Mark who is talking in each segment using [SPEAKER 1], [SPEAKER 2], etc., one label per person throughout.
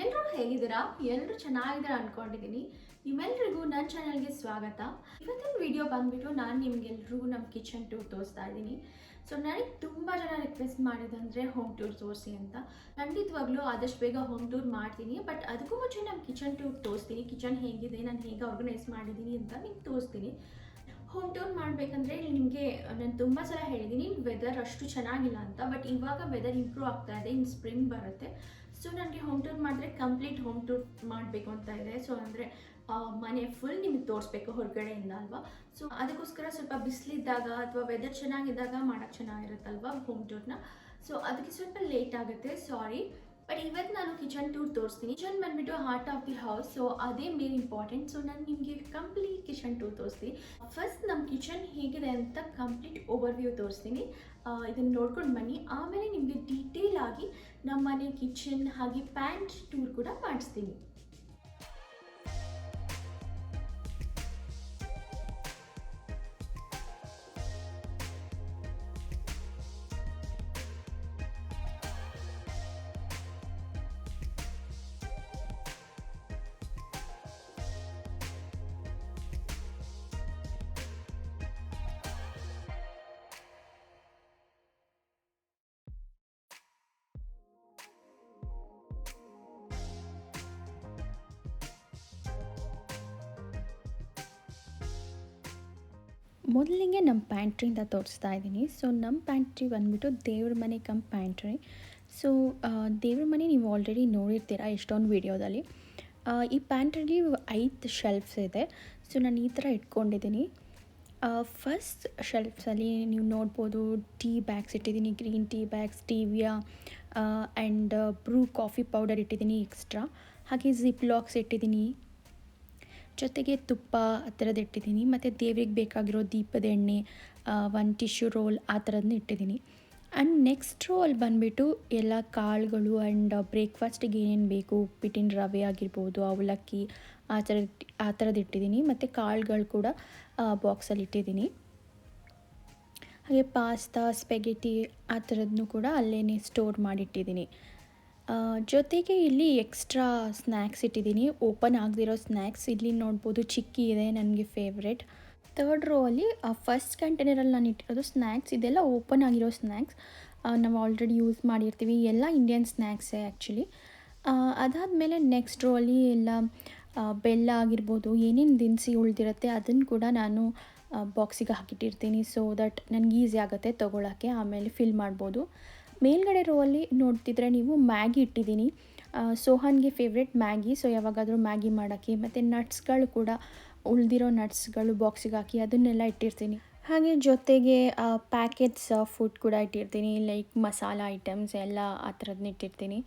[SPEAKER 1] ಎಲ್ಲರೂ ಹೇಗಿದ್ದೀರಾ? ಎಲ್ಲರೂ ಚೆನ್ನಾಗಿದ್ದೀರಾ ಅಂದ್ಕೊಂಡಿದ್ದೀನಿ. ನಿಮ್ಮೆಲ್ರಿಗೂ ನನ್ನ ಚಾನಲ್ಗೆ ಸ್ವಾಗತ. ಇವತ್ತಿನ ವಿಡಿಯೋ ಬಂದ್ಬಿಟ್ಟು ನಾನು ನಿಮ್ಗೆಲ್ರಿಗೂ ನಮ್ಮ ಕಿಚನ್ ಟೂರ್ ತೋರಿಸ್ತಾ ಇದ್ದೀನಿ. ಸೊ ನನಗೆ ತುಂಬ ಜನ ರಿಕ್ವೆಸ್ಟ್ ಮಾಡಿದಂದರೆ ಹೋಮ್ ಟೂರ್ ತೋರಿಸಿ ಅಂತ. ಖಂಡಿತವಾಗ್ಲೂ ಆದಷ್ಟು ಬೇಗ ಹೋಮ್ ಟೂರ್ ಮಾಡ್ತೀನಿ. ಬಟ್ ಅದಕ್ಕೂ ಮುಂಚೆ ನಮ್ಮ ಕಿಚನ್ ಟೂರ್ ತೋರಿಸ್ತೀನಿ. ಕಿಚನ್ ಹೇಗಿದೆ, ನಾನು ಹೇಗೆ ಆರ್ಗನೈಸ್ ಮಾಡಿದ್ದೀನಿ ಅಂತ ನಿಮ್ಗೆ ತೋರಿಸ್ತೀನಿ. ಹೋಮ್ ಟೂರ್ ಮಾಡಬೇಕಂದ್ರೆ ನಿಮಗೆ ನಾನು ತುಂಬ ಸಲ ಹೇಳಿದ್ದೀನಿ ವೆದರ್ ಅಷ್ಟು ಚೆನ್ನಾಗಿಲ್ಲ ಅಂತ. ಬಟ್ ಇವಾಗ ವೆದರ್ ಇಂಪ್ರೂವ್ ಆಗ್ತಾ ಇದೆ, ಇನ್ನು ಸ್ಪ್ರಿಂಗ್ ಬರುತ್ತೆ. ಸೊ ನನಗೆ ಹೋಮ್ ಟೂರ್ ಮಾಡಿದ್ರೆ ಕಂಪ್ಲೀಟ್ ಹೋಮ್ ಟೂರ್ ಮಾಡಬೇಕು ಅಂತ ಇದೆ. ಸೊ ಅಂದರೆ ಮನೆ ಫುಲ್ ನಿಮಗೆ ತೋರಿಸ್ಬೇಕು ಹೊರಗಡೆಯಿಂದ ಅಲ್ವಾ. ಸೊ ಅದಕ್ಕೋಸ್ಕರ ಸ್ವಲ್ಪ ಬಿಸಿಲಿದ್ದಾಗ ಅಥವಾ ವೆದರ್ ಚೆನ್ನಾಗಿದ್ದಾಗ ಮಾಡೋಕ್ಕೆ ಚೆನ್ನಾಗಿರುತ್ತಲ್ವ ಹೋಮ್ ಟೂರ್ನ. ಸೊ ಅದಕ್ಕೆ ಸ್ವಲ್ಪ ಲೇಟ್ ಆಗುತ್ತೆ, ಸಾರಿ. ಬಟ್ ಇವತ್ತು ನಾನು ಕಿಚನ್ ಟೂರ್ ತೋರಿಸ್ತೀನಿ. ಕಿಚನ್ ಬಂದ್ಬಿಟ್ಟು heart of the house, so ಅದೇ ಮೇನ್ ಇಂಪಾರ್ಟೆಂಟ್. ಸೊ ನಾನು ನಿಮಗೆ ಕಂಪ್ಲೀಟ್ ಕಿಚನ್ ಟೂರ್ ತೋರಿಸ್ತೀನಿ. ಫಸ್ಟ್ ನಮ್ಮ ಕಿಚನ್ ಹೇಗಿದೆ ಅಂತ ಕಂಪ್ಲೀಟ್ ಓವರ್ವ್ಯೂ ತೋರಿಸ್ತೀನಿ. ಇದನ್ನು ನೋಡ್ಕೊಂಡು ಬನ್ನಿ. ಆಮೇಲೆ ನಿಮಗೆ ಡೀಟೇಲ್ ಆಗಿ ನಮ್ಮ ಮನೆ ಕಿಚನ್ ಹಾಗೆ ಪ್ಯಾಂಟ್ ಟೂರ್ ಕೂಡ ಮಾಡಿಸ್ತೀನಿ.
[SPEAKER 2] ಮೊದಲಿಗೆ ನಮ್ಮ ಪ್ಯಾಂಟ್ರಿಯಿಂದ ತೋರಿಸ್ತಾ ಇದ್ದೀನಿ. ಸೊ ನಮ್ಮ ಪ್ಯಾಂಟ್ರಿ ಬಂದುಬಿಟ್ಟು ದೇವ್ರ ಮನೆ ಕಮ್ ಪ್ಯಾಂಟ್ರಿ. ಸೊ ದೇವ್ರ ಮನೆ ನೀವು ಆಲ್ರೆಡಿ ನೋಡಿರ್ತೀರ ಎಷ್ಟೊಂದು ವೀಡಿಯೋದಲ್ಲಿ. ಈ ಪ್ಯಾಂಟ್ರಿಲಿ 5 ಶೆಲ್ಫ್ಸ್ ಇದೆ. ಸೊ ನಾನು ಈ ಥರ ಇಟ್ಕೊಂಡಿದ್ದೀನಿ. ಫಸ್ಟ್ ಶೆಲ್ಫ್ಸಲ್ಲಿ ನೀವು ನೋಡ್ಬೋದು ಟೀ ಬ್ಯಾಗ್ಸ್ ಇಟ್ಟಿದ್ದೀನಿ, ಗ್ರೀನ್ ಟೀ ಬ್ಯಾಗ್ಸ್, ಟಿವಿಯಾ ಆ್ಯಂಡ್ ಬ್ರೂ ಕಾಫಿ ಪೌಡರ್ ಇಟ್ಟಿದ್ದೀನಿ ಎಕ್ಸ್ಟ್ರಾ. ಹಾಗೆ ಜಿಪ್ ಲಾಕ್ಸ್ ಇಟ್ಟಿದ್ದೀನಿ, ಜೊತೆಗೆ ತುಪ್ಪ ಆ ಥರದ್ದು ಇಟ್ಟಿದ್ದೀನಿ. ಮತ್ತು ದೇವ್ರಿಗೆ ಬೇಕಾಗಿರೋ ದೀಪದ ಎಣ್ಣೆ, ಒಂದು ಟಿಶ್ಯೂ ರೋಲ್ ಆ ಥರದನ್ನ ಇಟ್ಟಿದ್ದೀನಿ. ಆ್ಯಂಡ್ ನೆಕ್ಸ್ಟ್ ರೋ ಅಲ್ಲಿ ಬಂದುಬಿಟ್ಟು ಎಲ್ಲ ಕಾಳುಗಳು ಆ್ಯಂಡ್ ಬ್ರೇಕ್ಫಾಸ್ಟಿಗೆ ಏನೇನು ಬೇಕು, ಉಪ್ಪಿಟ್ಟಿನ ರವೆ ಆಗಿರ್ಬೋದು, ಅವಲಕ್ಕಿ ಆ ಥರದ್ದು ಇಟ್ಟಿದ್ದೀನಿ. ಮತ್ತು ಕಾಳುಗಳು ಕೂಡ ಬಾಕ್ಸಲ್ಲಿ ಇಟ್ಟಿದ್ದೀನಿ. ಹಾಗೆ ಪಾಸ್ತಾ, ಸ್ಪೆಗೆಟಿ ಆ ಥರದನ್ನು ಕೂಡ ಅಲ್ಲೇ ಸ್ಟೋರ್ ಮಾಡಿಟ್ಟಿದ್ದೀನಿ. ಜೊತೆಗೆ ಇಲ್ಲಿ ಎಕ್ಸ್ಟ್ರಾ ಸ್ನ್ಯಾಕ್ಸ್ ಇಟ್ಟಿದ್ದೀನಿ, ಓಪನ್ ಆಗದಿರೋ ಸ್ನ್ಯಾಕ್ಸ್. ಇಲ್ಲಿ ನೋಡ್ಬೋದು ಚಿಕ್ಕಿ ಇದೆ, ನನಗೆ ಫೇವ್ರೆಟ್. ಥರ್ಡ್ ರೋ ಅಲ್ಲಿ ಫಸ್ಟ್ ಕಂಟೈನರಲ್ಲಿ ನಾನು ಇಟ್ಟಿರೋದು ಸ್ನ್ಯಾಕ್ಸ್. ಇದೆಲ್ಲ ಓಪನ್ ಆಗಿರೋ ಸ್ನ್ಯಾಕ್ಸ್, ನಾವು ಆಲ್ರೆಡಿ ಯೂಸ್ ಮಾಡಿರ್ತೀವಿ. ಎಲ್ಲ ಇಂಡಿಯನ್ ಸ್ನ್ಯಾಕ್ಸೇ ಆ್ಯಕ್ಚುಲಿ. ಅದಾದಮೇಲೆ ನೆಕ್ಸ್ಟ್ ರೋ ಅಲ್ಲಿ ಎಲ್ಲ ಬೆಲ್ಲ ಆಗಿರ್ಬೋದು, ಏನೇನು ದಿನಸಿ ಉಳಿದಿರುತ್ತೆ ಅದನ್ನು ಕೂಡ ನಾನು ಬಾಕ್ಸಿಗೆ ಹಾಕಿಟ್ಟಿರ್ತೀನಿ. ಸೊ ದಟ್ ನನಗೆ ಈಸಿ ಆಗುತ್ತೆ ತೊಗೊಳಕ್ಕೆ, ಆಮೇಲೆ ಫಿಲ್ ಮಾಡ್ಬೋದು. ಮೇಲ್ಗಡೆ ರೋ ಅಲ್ಲಿ ನೋಡ್ತಿದ್ರೆ ನೀವು ಮ್ಯಾಗಿ ಇಟ್ಟಿದ್ದೀನಿ. ಸೋಹನ್ಗೆ ಫೇವ್ರೆಟ್ ಮ್ಯಾಗಿ. ಸೊ ಯಾವಾಗಾದರೂ ಮ್ಯಾಗಿ ಮಾಡೋಕ್ಕೆ, ಮತ್ತು ನಟ್ಸ್ಗಳು ಕೂಡ ಉಳಿದಿರೋ ನಟ್ಸ್ಗಳು ಬಾಕ್ಸಿಗೆ ಹಾಕಿ ಅದನ್ನೆಲ್ಲ ಇಟ್ಟಿರ್ತೀನಿ. ಹಾಗೆ ಜೊತೆಗೆ ಪ್ಯಾಕೆಟ್ಸ್ ಫುಡ್ ಕೂಡ ಇಟ್ಟಿರ್ತೀನಿ, ಲೈಕ್ ಮಸಾಲ ಐಟಮ್ಸ್ ಎಲ್ಲ ಆ ಥರದನ್ನ ಇಟ್ಟಿರ್ತೀನಿ.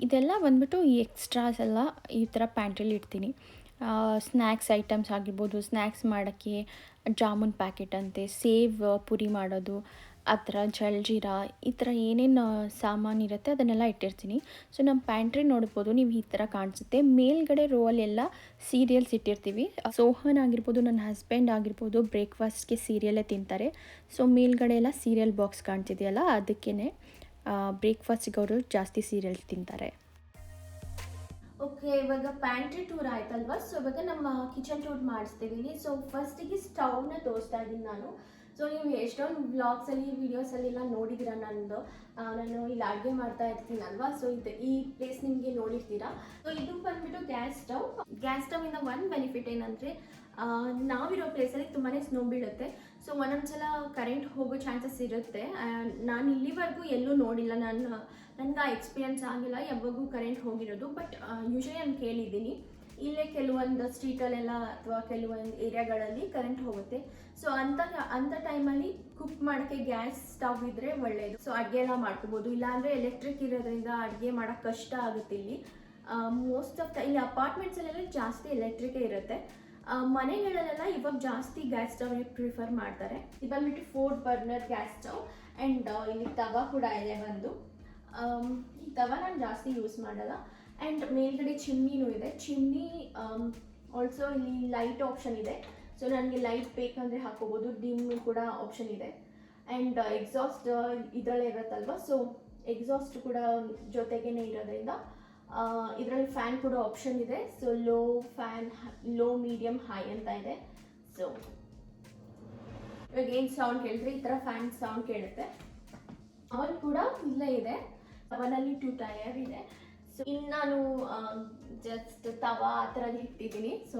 [SPEAKER 2] ಇದೆಲ್ಲ ಬಂದ್ಬಿಟ್ಟು ಈ ಎಕ್ಸ್ಟ್ರಾಸ್ ಎಲ್ಲ ಈ ಥರ ಪ್ಯಾಂಟ್ರಿಲಿ ಇಡ್ತೀನಿ. ಸ್ನ್ಯಾಕ್ಸ್ ಐಟಮ್ಸ್ ಆಗಿರ್ಬೋದು, ಸ್ನ್ಯಾಕ್ಸ್ ಮಾಡೋಕ್ಕೆ ಜಾಮೂನ್ ಪ್ಯಾಕೆಟ್ ಅಂತೆ, ಸೇವ್ ಪುರಿ ಮಾಡೋದು ಆ ಥರ, ಜಲ್ಜೀರಾ ಈ ಥರ ಏನೇನು ಸಾಮಾನು ಇರುತ್ತೆ ಅದನ್ನೆಲ್ಲ ಇಟ್ಟಿರ್ತೀನಿ. ಸೊ ನಮ್ಮ ಪ್ಯಾಂಟ್ರಿ ನೋಡ್ಬೋದು ನೀವು, ಈ ಥರ ಕಾಣಿಸುತ್ತೆ. ಮೇಲ್ಗಡೆ ರೋ ಅಲ್ಲೆಲ್ಲ ಸೀರಿಯಲ್ಸ್ ಇಟ್ಟಿರ್ತೀವಿ. ಸೋಹನ್ ಆಗಿರ್ಬೋದು, ನನ್ನ ಹಸ್ಬೆಂಡ್ ಆಗಿರ್ಬೋದು ಬ್ರೇಕ್ಫಾಸ್ಟ್ಗೆ ಸೀರಿಯಲ್ಲೇ ತಿಂತಾರೆ. ಸೊ ಮೇಲ್ಗಡೆ ಎಲ್ಲ ಸೀರಿಯಲ್ ಬಾಕ್ಸ್ ಕಾಣ್ತಿದೆಯಲ್ಲ, ಅದಕ್ಕೇ ಬ್ರೇಕ್ಫಾಸ್ಟಿಗೆ ಅವರು ಜಾಸ್ತಿ ಸೀರಿಯಲ್ಸ್ ತಿಂತಾರೆ.
[SPEAKER 1] ಓಕೆ, ಇವಾಗ ಪ್ಯಾಂಟ್ರಿ ಟೂರ್ ಆಯ್ತಲ್ವಾ. ಸೊ ಇವಾಗ ನಮ್ಮ ಕಿಚನ್ ಟೂರ್ ಮಾಡಿಸ್ತಿದ್ದೀನಿ. ಸೊ ಫಸ್ಟಿಗೆ ಸ್ಟವ್ನ ತೋರಿಸ್ತಾ ಇದ್ದೀನಿ ನಾನು. ಸೊ ನೀವು ಎಷ್ಟೊಂದು ವ್ಲಾಗ್ಸಲ್ಲಿ, ವೀಡಿಯೋಸಲ್ಲೆಲ್ಲ ನೋಡಿದ್ದೀರಾ ನಾನು ಇಲ್ಲಿ ಅಡುಗೆ ಮಾಡ್ತಾ ಇರ್ತೀನಲ್ವಾ. ಸೊ ಈ ಪ್ಲೇಸ್ ನಿಮಗೆ ನೋಡಿರ್ತೀರಾ. ಸೊ ಇದು ಬಂದುಬಿಟ್ಟು ಗ್ಯಾಸ್ ಸ್ಟವ್. ಗ್ಯಾಸ್ ಸ್ಟವಿಂದ ಒಂದು ಬೆನಿಫಿಟ್ ಏನಂದರೆ, ನಾವಿರೋ ಪ್ಲೇಸಲ್ಲಿ ತುಂಬಾ ಸ್ನೋ ಬೀಳುತ್ತೆ. ಸೊ ಒಂದೊಂದ್ಸಲ ಕರೆಂಟ್ ಹೋಗೋ ಚಾನ್ಸಸ್ ಇರುತ್ತೆ. ನಾನು ಇಲ್ಲಿವರೆಗೂ ಎಲ್ಲೂ ನೋಡಿಲ್ಲ, ನನಗೆ ಆ ಎಕ್ಸ್ಪೀರಿಯನ್ಸ್ ಆಗಿಲ್ಲ ಯಾವಾಗೂ ಕರೆಂಟ್ ಹೋಗಿರೋದು. ಬಟ್ ಯೂಶ್ವಲಿ ನಾನು ಕೇಳಿದ್ದೀನಿ, ಇಲ್ಲೇ ಕೆಲವೊಂದು ಸ್ಟ್ರೀಟಲ್ಲೆಲ್ಲ ಅಥವಾ ಕೆಲವೊಂದು ಏರಿಯಾಗಳಲ್ಲಿ ಕರೆಂಟ್ ಹೋಗುತ್ತೆ. ಸೊ ಅಂಥ ಟೈಮಲ್ಲಿ ಕುಕ್ ಮಾಡೋಕ್ಕೆ ಗ್ಯಾಸ್ ಸ್ಟವ್ ಇದ್ದರೆ ಒಳ್ಳೆಯದು. ಸೊ ಅಡುಗೆ ಎಲ್ಲ ಮಾಡ್ಕೋಬೋದು. ಇಲ್ಲಾಂದರೆ ಎಲೆಕ್ಟ್ರಿಕ್ ಇರೋದ್ರಿಂದ ಅಡುಗೆ ಮಾಡೋಕ್ಕೆ ಕಷ್ಟ ಆಗುತ್ತೆ. ಇಲ್ಲಿ ಮೋಸ್ಟ್ ಆಫ್ ಇಲ್ಲಿ ಅಪಾರ್ಟ್ಮೆಂಟ್ಸಲ್ಲೆಲ್ಲ ಜಾಸ್ತಿ ಎಲೆಕ್ಟ್ರಿಕೇ ಇರುತ್ತೆ. ಮನೆಗಳಲ್ಲೆಲ್ಲ ಇವಾಗ ಜಾಸ್ತಿ ಗ್ಯಾಸ್ ಸ್ಟವ್ನೇ ಪ್ರಿಫರ್ ಮಾಡ್ತಾರೆ. ಇದು ಬಂದ್ಬಿಟ್ಟು 4 ಬರ್ನರ್ ಗ್ಯಾಸ್ ಸ್ಟವ್. ಆ್ಯಂಡ್ ಇಲ್ಲಿ ತವಾ ಕೂಡ ಇದೆ ಒಂದು. ಈ ತವಾ ನಾನು ಜಾಸ್ತಿ ಯೂಸ್ ಮಾಡಲ್ಲ. ಆ್ಯಂಡ್ ಮೇಲ್ಗಡೆ ಚಿಮ್ನಿನೂ ಇದೆ. ಚಿಮ್ನಿ ಆಲ್ಸೋ ಇಲ್ಲಿ ಲೈಟ್ ಆಪ್ಷನ್ ಇದೆ. ಸೊ ನನಗೆ ಲೈಟ್ ಬೇಕಂದರೆ ಹಾಕೋಬೋದು, ಡಿಮ್ ಕೂಡ ಆಪ್ಷನ್ ಇದೆ. ಆ್ಯಂಡ್ ಎಕ್ಸಾಸ್ಟ್ ಇದರಲ್ಲೇ ಇರುತ್ತಲ್ವ. ಸೊ ಎಕ್ಸಾಸ್ಟ್ ಕೂಡ ಜೊತೆಗೇ ಇರೋದ್ರಿಂದ ಇದರಲ್ಲಿ ಫ್ಯಾನ್ ಕೂಡ ಆಪ್ಷನ್ ಇದೆ. ಸೊ ಲೋ ಮೀಡಿಯಮ್ ಹೈ ಅಂತ ಇದೆ. ಸೊ ಇವಾಗ ಏನು ಸೌಂಡ್ ಕೇಳಿದ್ರೆ ಈ ಥರ ಫ್ಯಾನ್ ಸೌಂಡ್ ಕೇಳುತ್ತೆ. ಅವನ್ ಕೂಡ ಇಲ್ಲೇ ಇದೆ. ಅವನಲ್ಲಿ 2 ಟೈರ್ ಇದೆ. ಸೊ ಇನ್ನು ನಾನು ಜಸ್ಟ್ ತವಾ ಆ ಥರದ್ದು ಇಟ್ಟಿದ್ದೀನಿ. ಸೊ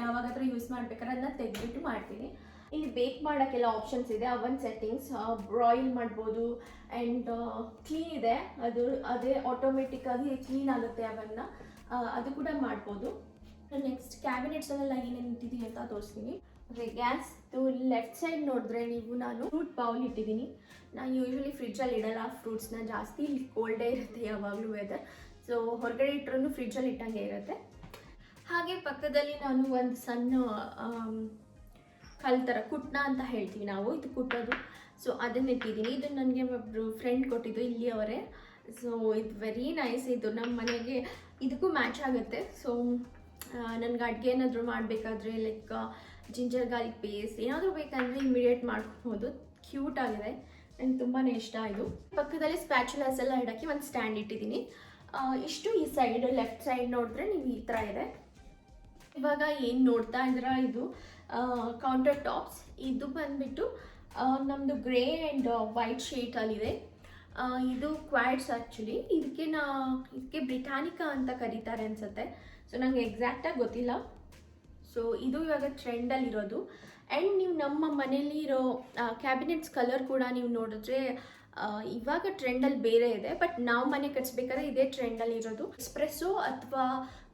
[SPEAKER 1] ಯಾವಾಗಾದ್ರೂ ಯೂಸ್ ಮಾಡ್ಬೇಕಾದ್ರೆ ಅದನ್ನ ತೆಗೆದ್ಬಿಟ್ಟು ಮಾಡ್ತೀನಿ. ಇಲ್ಲಿ ಬೇಕ್ ಮಾಡೋಕ್ಕೆಲ್ಲ ಆಪ್ಷನ್ಸ್ ಇದೆ. ಅವನ್ ಸೆಟ್ಟಿಂಗ್ಸ್ ಬ್ರಾಯಿಲ್ ಮಾಡ್ಬೋದು ಆ್ಯಂಡ್ ಕ್ಲೀನ್ ಇದೆ. ಅದೇ ಆಟೋಮೆಟಿಕ್ಕಾಗಿ ಕ್ಲೀನ್ ಆಗುತ್ತೆ ಅವನ್ನ, ಅದು ಕೂಡ ಮಾಡ್ಬೋದು. ನೆಕ್ಸ್ಟ್ ಕ್ಯಾಬಿನೆಟ್ಸಲ್ಲೆಲ್ಲ ಏನೇನು ಇಟ್ಟಿದ್ದೀನಿ ಅಂತ ತೋರಿಸ್ತೀನಿ. ಗ್ಯಾಸ್ದು ಲೆಫ್ಟ್ ಸೈಡ್ ನೋಡಿದ್ರೆ ನೀವು ನಾನು ಫ್ರೂಟ್ ಬೌಲ್ ಇಟ್ಟಿದ್ದೀನಿ. ನಾನು ಯೂಶ್ವಲಿ ಫ್ರಿಜ್ಜಲ್ಲಿ ಇಡಲ್ಲ ಫ್ರೂಟ್ಸ್ನ ಜಾಸ್ತಿ, ಇಲ್ಲಿ ಕೋಲ್ಡೇ ಇರುತ್ತೆ ಯಾವಾಗಲೂ ವೆದರ್. ಸೊ ಹೊರಗಡೆ ಇಟ್ಟರೂ ಫ್ರಿಜ್ಜಲ್ಲಿ ಇಟ್ಟಂಗೆ ಇರುತ್ತೆ. ಹಾಗೆ ಪಕ್ಕದಲ್ಲಿ ನಾನು ಒಂದು ಸಣ್ಣ ಕಲ್ ಥರ ಕುಟ್ನ ಅಂತ ಹೇಳ್ತೀವಿ ನಾವು, ಇದು ಕುಟ್ಟೋದು. ಸೊ ಅದನ್ನ ಇಟ್ಟಿದ್ದೀನಿ. ಇದು ನನಗೆ ಒಬ್ಬರು ಫ್ರೆಂಡ್ ಕೊಟ್ಟಿದ್ದು ಇಲ್ಲಿ ಅವರೇ. ಸೊ ಇದು ವೆರಿ ನೈಸ್. ಇದು ನಮ್ಮ ಮನೆಗೆ ಇದಕ್ಕೂ ಮ್ಯಾಚ್ ಆಗುತ್ತೆ. ಸೊ ನನಗೆ ಅಡುಗೆ ಏನಾದರೂ ಮಾಡಬೇಕಾದ್ರೆ ಲೈಕ್ ಜಿಂಜರ್ ಗಾರ್ಲಿಕ್ ಪೇಸ್ಟ್ ಏನಾದರೂ ಬೇಕಂದರೆ ಇಮಿಡಿಯೇಟ್ ಮಾಡ್ಕೊಬೋದು. ಕ್ಯೂಟ್ ಆಗಿದೆ, ನಂಗೆ ತುಂಬಾ ಇಷ್ಟ ಇದು. ಪಕ್ಕದಲ್ಲಿ ಸ್ಪ್ಯಾಚುಲಾಸ್ ಎಲ್ಲ ಇಡೋಕ್ಕೆ ಒಂದು ಸ್ಟ್ಯಾಂಡ್ ಇಟ್ಟಿದ್ದೀನಿ. ಇಷ್ಟು ಈ ಸೈಡ್ ಲೆಫ್ಟ್ ಸೈಡ್ ನೋಡಿದ್ರೆ ನೀವು ಈ ಥರ ಇದೆ. ಇವಾಗ ಏನು ನೋಡ್ತಾ ಇದ್ದೀರಾ ಇದು ಕೌಂಟರ್ ಟಾಪ್ಸ್. ಇದು ಬಂದುಬಿಟ್ಟು ನಮ್ಮದು ಗ್ರೇ ಆ್ಯಂಡ್ ವೈಟ್ ಶೇಟಲ್ಲಿದೆ. ಇದು ಕ್ವಾಡ್ಸ್ ಆ್ಯಕ್ಚುಲಿ. ಇದಕ್ಕೆ ಬ್ರಿಟಾನಿಕಾ ಅಂತ ಕರೀತಾರೆ ಅನಿಸುತ್ತೆ. ಸೊ ನನಗೆ ಎಕ್ಸಾಕ್ಟಾಗಿ ಗೊತ್ತಿಲ್ಲ. ಸೊ ಇದು ಇವಾಗ ಟ್ರೆಂಡಲ್ಲಿರೋದು. ಆ್ಯಂಡ್ ನೀವು ನಮ್ಮ ಮನೇಲಿ ಇರೋ ಕ್ಯಾಬಿನೆಟ್ಸ್ ಕಲರ್ ಕೂಡ ನೀವು ನೋಡಿದ್ರೆ ಇವಾಗ ಟ್ರೆಂಡಲ್ಲಿ ಬೇರೆ ಇದೆ, ಬಟ್ ನಾವು ಮನೆ ಕಟ್ಸ್ಬೇಕಾದ್ರೆ ಇದೇ ಟ್ರೆಂಡಲ್ಲಿರೋದು. ಎಕ್ಸ್ಪ್ರೆಸ್ಸೋ ಅಥವಾ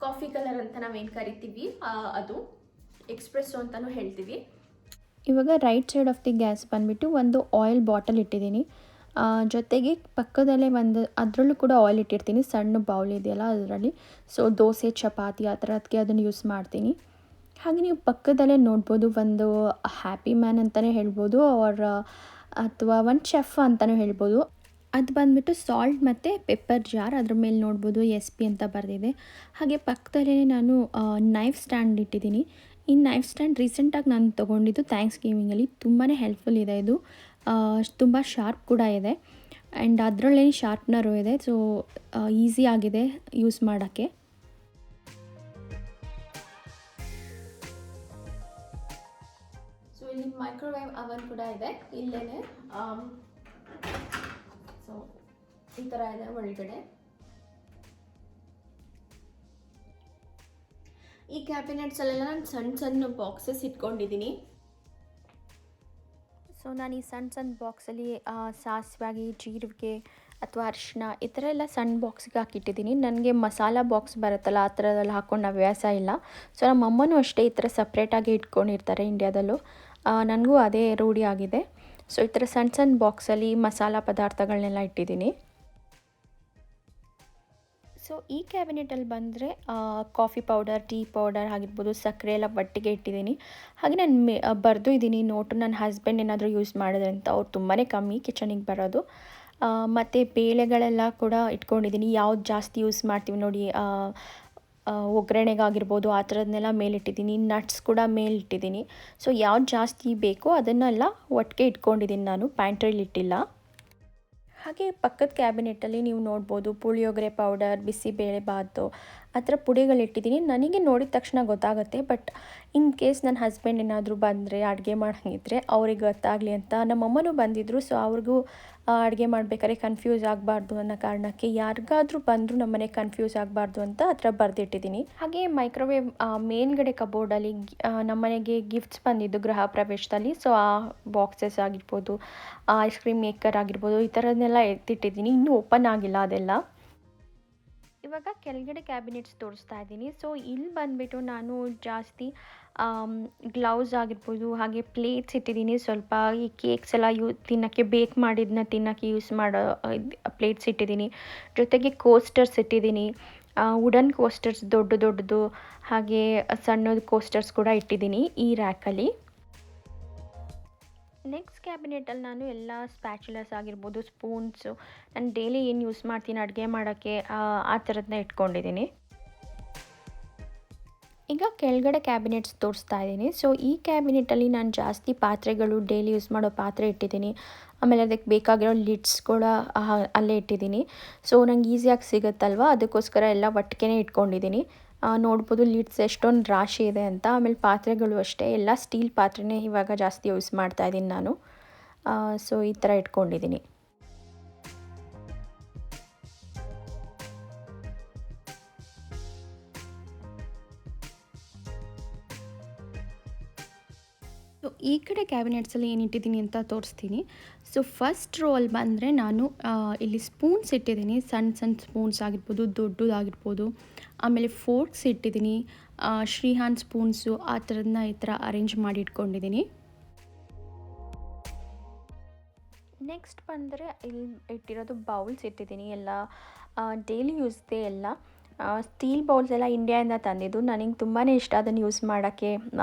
[SPEAKER 1] ಕಾಫಿ ಕಲರ್ ಅಂತ ನಾವೇನು ಕರಿತೀವಿ ಅದು ಎಕ್ಸ್ಪ್ರೆಸ್ಸೋ ಅಂತಲೂ ಹೇಳ್ತೀವಿ.
[SPEAKER 2] ಇವಾಗ right side of the gas ಬಂದುಬಿಟ್ಟು ಒಂದು ಆಯಿಲ್ ಬಾಟಲ್ ಇಟ್ಟಿದ್ದೀನಿ. ಜೊತೆಗೆ ಪಕ್ಕದಲ್ಲೇ ಅದರಲ್ಲೂ ಕೂಡ ಆಯಿಲ್ ಇಟ್ಟಿರ್ತೀನಿ. ಸಣ್ಣ ಬೌಲ್ ಇದೆಯಲ್ಲ ಅದರಲ್ಲಿ. ಸೊ ದೋಸೆ ಚಪಾತಿ ಆ ಥರದಕ್ಕೆ ಅದನ್ನು ಯೂಸ್ ಮಾಡ್ತೀನಿ. ಹಾಗೆ ನೀವು ಪಕ್ಕದಲ್ಲೇ ನೋಡ್ಬೋದು ಒಂದು ಹ್ಯಾಪಿ ಮ್ಯಾನ್ ಅಂತಲೇ ಹೇಳ್ಬೋದು, ಅಥವಾ ಒಂದು ಚೆಫ್ ಅಂತಲೂ ಹೇಳ್ಬೋದು. ಅದು ಬಂದುಬಿಟ್ಟು ಸಾಲ್ಟ್ ಮತ್ತು ಪೆಪ್ಪರ್ ಜಾರ್. ಅದ್ರ ಮೇಲೆ ನೋಡ್ಬೋದು SP ಅಂತ ಬರೆದಿದೆ. ಹಾಗೆ ಪಕ್ಕದಲ್ಲೇ ನಾನು ನೈಫ್ ಸ್ಟ್ಯಾಂಡ್ ಇಟ್ಟಿದ್ದೀನಿ. ಈ ನೈಫ್ ಸ್ಟ್ಯಾಂಡ್ ರೀಸೆಂಟಾಗಿ ನಾನು ತೊಗೊಂಡಿದ್ದು ಥ್ಯಾಂಕ್ಸ್ ಗಿವಿಂಗಲ್ಲಿ. ತುಂಬಾ ಹೆಲ್ಪ್ಫುಲ್ ಇದೆ ಇದು. ತುಂಬ ಶಾರ್ಪ್ ಕೂಡ ಇದೆ ಆ್ಯಂಡ್ ಅದರಲ್ಲೇ ಶಾರ್ಪ್ನರು ಇದೆ. ಸೊ ಈಸಿ ಆಗಿದೆ ಯೂಸ್ ಮಾಡೋಕ್ಕೆ.
[SPEAKER 1] ಸೊ ಇಲ್ಲಿ ಮೈಕ್ರೋವೇವ್ ಅವನ್ ಕೂಡ ಇದೆ ಇಲ್ಲೇ. ಸೊ ಈ ಥರ ಇದೆ ಒಳಗಡೆ. ಈ ಕ್ಯಾಬಿನೆಟ್ಸಲ್ಲೆಲ್ಲ ನಾನು ಸಣ್ಣ ಬಾಕ್ಸಸ್ ಇಟ್ಕೊಂಡಿದ್ದೀನಿ.
[SPEAKER 2] ಸೊ ನಾನು ಈ ಸಣ್ಣ ಬಾಕ್ಸಲ್ಲಿ ಸಾಸಿವೆ, ಜೀರಿಗೆ ಅಥವಾ ಅರಿಶಿನ ಈ ಥರ ಎಲ್ಲ ಸಣ್ಣ ಬಾಕ್ಸಿಗೆ ಹಾಕಿಟ್ಟಿದ್ದೀನಿ. ನನಗೆ ಮಸಾಲ ಬಾಕ್ಸ್ ಬರುತ್ತಲ್ಲ ಆ ಥರದಲ್ಲಿ ಹಾಕ್ಕೊಂಡು ಹವ್ಯಾಸ ಇಲ್ಲ. ಸೊ ನಮ್ಮ ಅಮ್ಮನೂ ಅಷ್ಟೇ ಈ ಥರ ಸಪ್ರೇಟಾಗಿ ಇಟ್ಕೊಂಡಿರ್ತಾರೆ ಇಂಡಿಯಾದಲ್ಲೂ. ನನಗೂ ಅದೇ ರೂಢಿ ಆಗಿದೆ. ಸೊ ಈ ಥರ ಸಣ್ಣ ಬಾಕ್ಸಲ್ಲಿ ಮಸಾಲ ಪದಾರ್ಥಗಳನ್ನೆಲ್ಲ ಇಟ್ಟಿದ್ದೀನಿ. ಸೊ ಈ ಕ್ಯಾಬಿನೆಟಲ್ಲಿ ಬಂದರೆ ಕಾಫಿ ಪೌಡರ್, ಟೀ ಪೌಡರ್ ಆಗಿರ್ಬೋದು, ಸಕ್ಕರೆ ಎಲ್ಲ ಒಟ್ಟಿಗೆ ಇಟ್ಟಿದ್ದೀನಿ. ಹಾಗೆ ನಾನು ಬರೆದು ಇದ್ದೀನಿ ನೋಟು. ನನ್ನ ಹಸ್ಬೆಂಡ್ ಏನಾದರೂ ಯೂಸ್ ಮಾಡಿದ್ರೆ ಅಂತ. ಅವ್ರು ತುಂಬಾ ಕಮ್ಮಿ ಕಿಚನಿಗೆ ಬರೋದು. ಮತ್ತು ಬೇಳೆಗಳೆಲ್ಲ ಕೂಡ ಇಟ್ಕೊಂಡಿದ್ದೀನಿ. ಯಾವ್ದು ಜಾಸ್ತಿ ಯೂಸ್ ಮಾಡ್ತೀವಿ ನೋಡಿ, ಒಗ್ಗರಣೆಗಾಗಿರ್ಬೋದು ಆ ಥರದನ್ನೆಲ್ಲ ಮೇಲಿಟ್ಟಿದ್ದೀನಿ. ನಟ್ಸ್ ಕೂಡ ಮೇಲಿಟ್ಟಿದ್ದೀನಿ. ಸೊ ಯಾವ್ದು ಜಾಸ್ತಿ ಬೇಕೋ ಅದನ್ನೆಲ್ಲ ಒಟ್ಟಿಗೆ ಇಟ್ಕೊಂಡಿದ್ದೀನಿ ನಾನು, ಪ್ಯಾಂಟ್ರಿಲಿ ಇಟ್ಟಿಲ್ಲ. ಹಾಗೆ ಪಕ್ಕದ ಕ್ಯಾಬಿನೆಟಲ್ಲಿ ನೀವು ನೋಡ್ಬೋದು ಪುಳಿಯೋಗರೆ ಪೌಡರ್, ಬಿಸಿಬೇಳೆ ಬಾತು ಆ ಥರ ಪುಡಿಗಳಿಟ್ಟಿದ್ದೀನಿ. ನನಗೆ ನೋಡಿದ ತಕ್ಷಣ ಗೊತ್ತಾಗುತ್ತೆ, ಬಟ್ ಇನ್ ಕೇಸ್ ನನ್ನ ಹಸ್ಬೆಂಡ್ ಏನಾದರೂ ಬಂದರೆ ಅಡುಗೆ ಮಾಡೋಂಗಿದ್ರೆ ಅವ್ರಿಗೆ ಗೊತ್ತಾಗಲಿ ಅಂತ. ನಮ್ಮಮ್ಮನೂ ಬಂದಿದ್ದರು. ಸೊ ಅವ್ರಿಗೂ ಅಡುಗೆ ಮಾಡಬೇಕಾದ್ರೆ ಕನ್ಫ್ಯೂಸ್ ಆಗಬಾರ್ದು ಅನ್ನೋ ಕಾರಣಕ್ಕೆ, ಯಾರಿಗಾದರೂ ಬಂದರೂ ನಮ್ಮನೆ ಕನ್ಫ್ಯೂಸ್ ಆಗಬಾರ್ದು ಅಂತ ಆ ಥರ ಬರೆದಿಟ್ಟಿದ್ದೀನಿ. ಹಾಗೆ ಮೈಕ್ರೋವೇವ್ ಮೇಲ್ಗಡೆ ಕಬೋರ್ಡಲ್ಲಿ ನಮ್ಮನೆಗೆ ಗಿಫ್ಟ್ಸ್ ಬಂದಿದ್ದು ಗೃಹ ಪ್ರವೇಶದಲ್ಲಿ. ಸೊ ಆ ಬಾಕ್ಸಸ್ ಆಗಿರ್ಬೋದು, ಐಸ್ ಕ್ರೀಮ್ ಮೇಕರ್ ಆಗಿರ್ಬೋದು, ಈ ಥರದನ್ನೆಲ್ಲ ಎತ್ತಿಟ್ಟಿದ್ದೀನಿ. ಇನ್ನೂ ಓಪನ್ ಆಗಿಲ್ಲ ಅದೆಲ್ಲ. ಇವಾಗ ಕೆಳಗಡೆ ಕ್ಯಾಬಿನೆಟ್ಸ್ ತೋರಿಸ್ತಾ ಇದ್ದೀನಿ. ಸೊ ಇಲ್ಲಿ ಬಂದುಬಿಟ್ಟು ನಾನು ಜಾಸ್ತಿ ಗ್ಲೌಸ್ ಆಗಿರ್ಬೋದು, ಹಾಗೆ ಪ್ಲೇಟ್ಸ್ ಇಟ್ಟಿದ್ದೀನಿ. ಸ್ವಲ್ಪ ಈ ಕೇಕ್ಸ್ ಎಲ್ಲ ತಿನ್ನೋಕ್ಕೆ ಬೇಕ್ ಮಾಡಿದ್ದನ್ನ ತಿನ್ನೋಕ್ಕೆ ಯೂಸ್ ಮಾಡೋ ಪ್ಲೇಟ್ಸ್ ಇಟ್ಟಿದ್ದೀನಿ. ಜೊತೆಗೆ ಕೋಸ್ಟರ್ಸ್ ಇಟ್ಟಿದ್ದೀನಿ. ವುಡನ್ ಕೋಸ್ಟರ್ಸ್ ದೊಡ್ಡದು, ಹಾಗೆ ಸಣ್ಣದು ಕೋಸ್ಟರ್ಸ್ ಕೂಡ ಇಟ್ಟಿದ್ದೀನಿ ಈ ರ್ಯಾಕಲ್ಲಿ. ನೆಕ್ಸ್ಟ್ ಕ್ಯಾಬಿನೆಟಲ್ಲಿ ನಾನು ಎಲ್ಲ ಸ್ಪ್ಯಾಚುಲಸ್ ಆಗಿರ್ಬೋದು, ಸ್ಪೂನ್ಸು, ನಾನು ಡೈಲಿ ಏನು ಯೂಸ್ ಮಾಡ್ತೀನಿ ಅಡುಗೆ ಮಾಡೋಕ್ಕೆ ಆ ಥರದನ್ನ ಇಟ್ಕೊಂಡಿದ್ದೀನಿ. ಈಗ ಕೆಳಗಡೆ ಕ್ಯಾಬಿನೆಟ್ಸ್ ತೋರಿಸ್ತಾ ಇದ್ದೀನಿ. ಸೊ ಈ ಕ್ಯಾಬಿನೆಟಲ್ಲಿ ನಾನು ಜಾಸ್ತಿ ಪಾತ್ರೆಗಳು ಡೈಲಿ ಯೂಸ್ ಮಾಡೋ ಪಾತ್ರೆ ಇಟ್ಟಿದ್ದೀನಿ. ಆಮೇಲೆ ಅದಕ್ಕೆ ಬೇಕಾಗಿರೋ ಲಿಡ್ಸ್ ಕೂಡ ಅಲ್ಲೇ ಇಟ್ಟಿದ್ದೀನಿ. ಸೊ ನಂಗೆ ಈಸಿಯಾಗಿ ಸಿಗುತ್ತಲ್ವ, ಅದಕ್ಕೋಸ್ಕರ ಎಲ್ಲ ಒಟ್ಟಿಗೆ ಇಟ್ಕೊಂಡಿದ್ದೀನಿ. ನೋಡ್ಬೋದು ಲಿಡ್ಸ್ ಎಷ್ಟೊಂದು ರಾಶಿ ಇದೆ ಅಂತ. ಆಮೇಲೆ ಪಾತ್ರೆಗಳು ಅಷ್ಟೇ ಎಲ್ಲ ಸ್ಟೀಲ್ ಪಾತ್ರೆನೇ ಇವಾಗ ಜಾಸ್ತಿ ಯೂಸ್ ಮಾಡ್ತಾ ಇದ್ದೀನಿ ನಾನು. ಸೊ ಈ ಥರ ಇಟ್ಕೊಂಡಿದ್ದೀನಿ. ಸೊ ಈ ಕಡೆ ಕ್ಯಾಬಿನೆಟ್ಸಲ್ಲಿ ಏನು ಇಟ್ಟಿದ್ದೀನಿ ಅಂತ ತೋರಿಸ್ತೀನಿ. ಸೊ ಫಸ್ಟ್ ರೋ ಅಲ್ಲಿ ಬಂದರೆ ನಾನು ಇಲ್ಲಿ ಸ್ಪೂನ್ಸ್ ಇಟ್ಟಿದ್ದೀನಿ. ಸಣ್ಣ ಸಣ್ಣ ಸ್ಪೂನ್ಸ್ ಆಗಿರ್ಬೋದು, ದೊಡ್ಡದಾಗಿರ್ಬೋದು. ಆಮೇಲೆ ಫೋರ್ಕ್ಸ್ ಇಟ್ಟಿದ್ದೀನಿ, ಶ್ರೀಹಾನ್ ಸ್ಪೂನ್ಸು ಆ ಥರದನ್ನ ಈ ಥರ ಅರೇಂಜ್ ಮಾಡಿ ಇಟ್ಕೊಂಡಿದ್ದೀನಿ. ನೆಕ್ಸ್ಟ್ ಬಂದರೆ ಇಲ್ಲಿ ಇಟ್ಟಿರೋದು ಬೌಲ್ಸ್ ಇಟ್ಟಿದ್ದೀನಿ. ಎಲ್ಲ ಡೈಲಿ ಯೂಸ್ದೇ ಎಲ್ಲ ಸ್ಟೀಲ್ ಬೌಲ್ಸ್ ಎಲ್ಲ ಇಂಡಿಯಾದಿಂದ ತಂದಿದ್ದು. ನನಗೆ ತುಂಬಾ ಇಷ್ಟ ಅದನ್ನು ಯೂಸ್ ಮಾಡೋಕ್ಕೆ.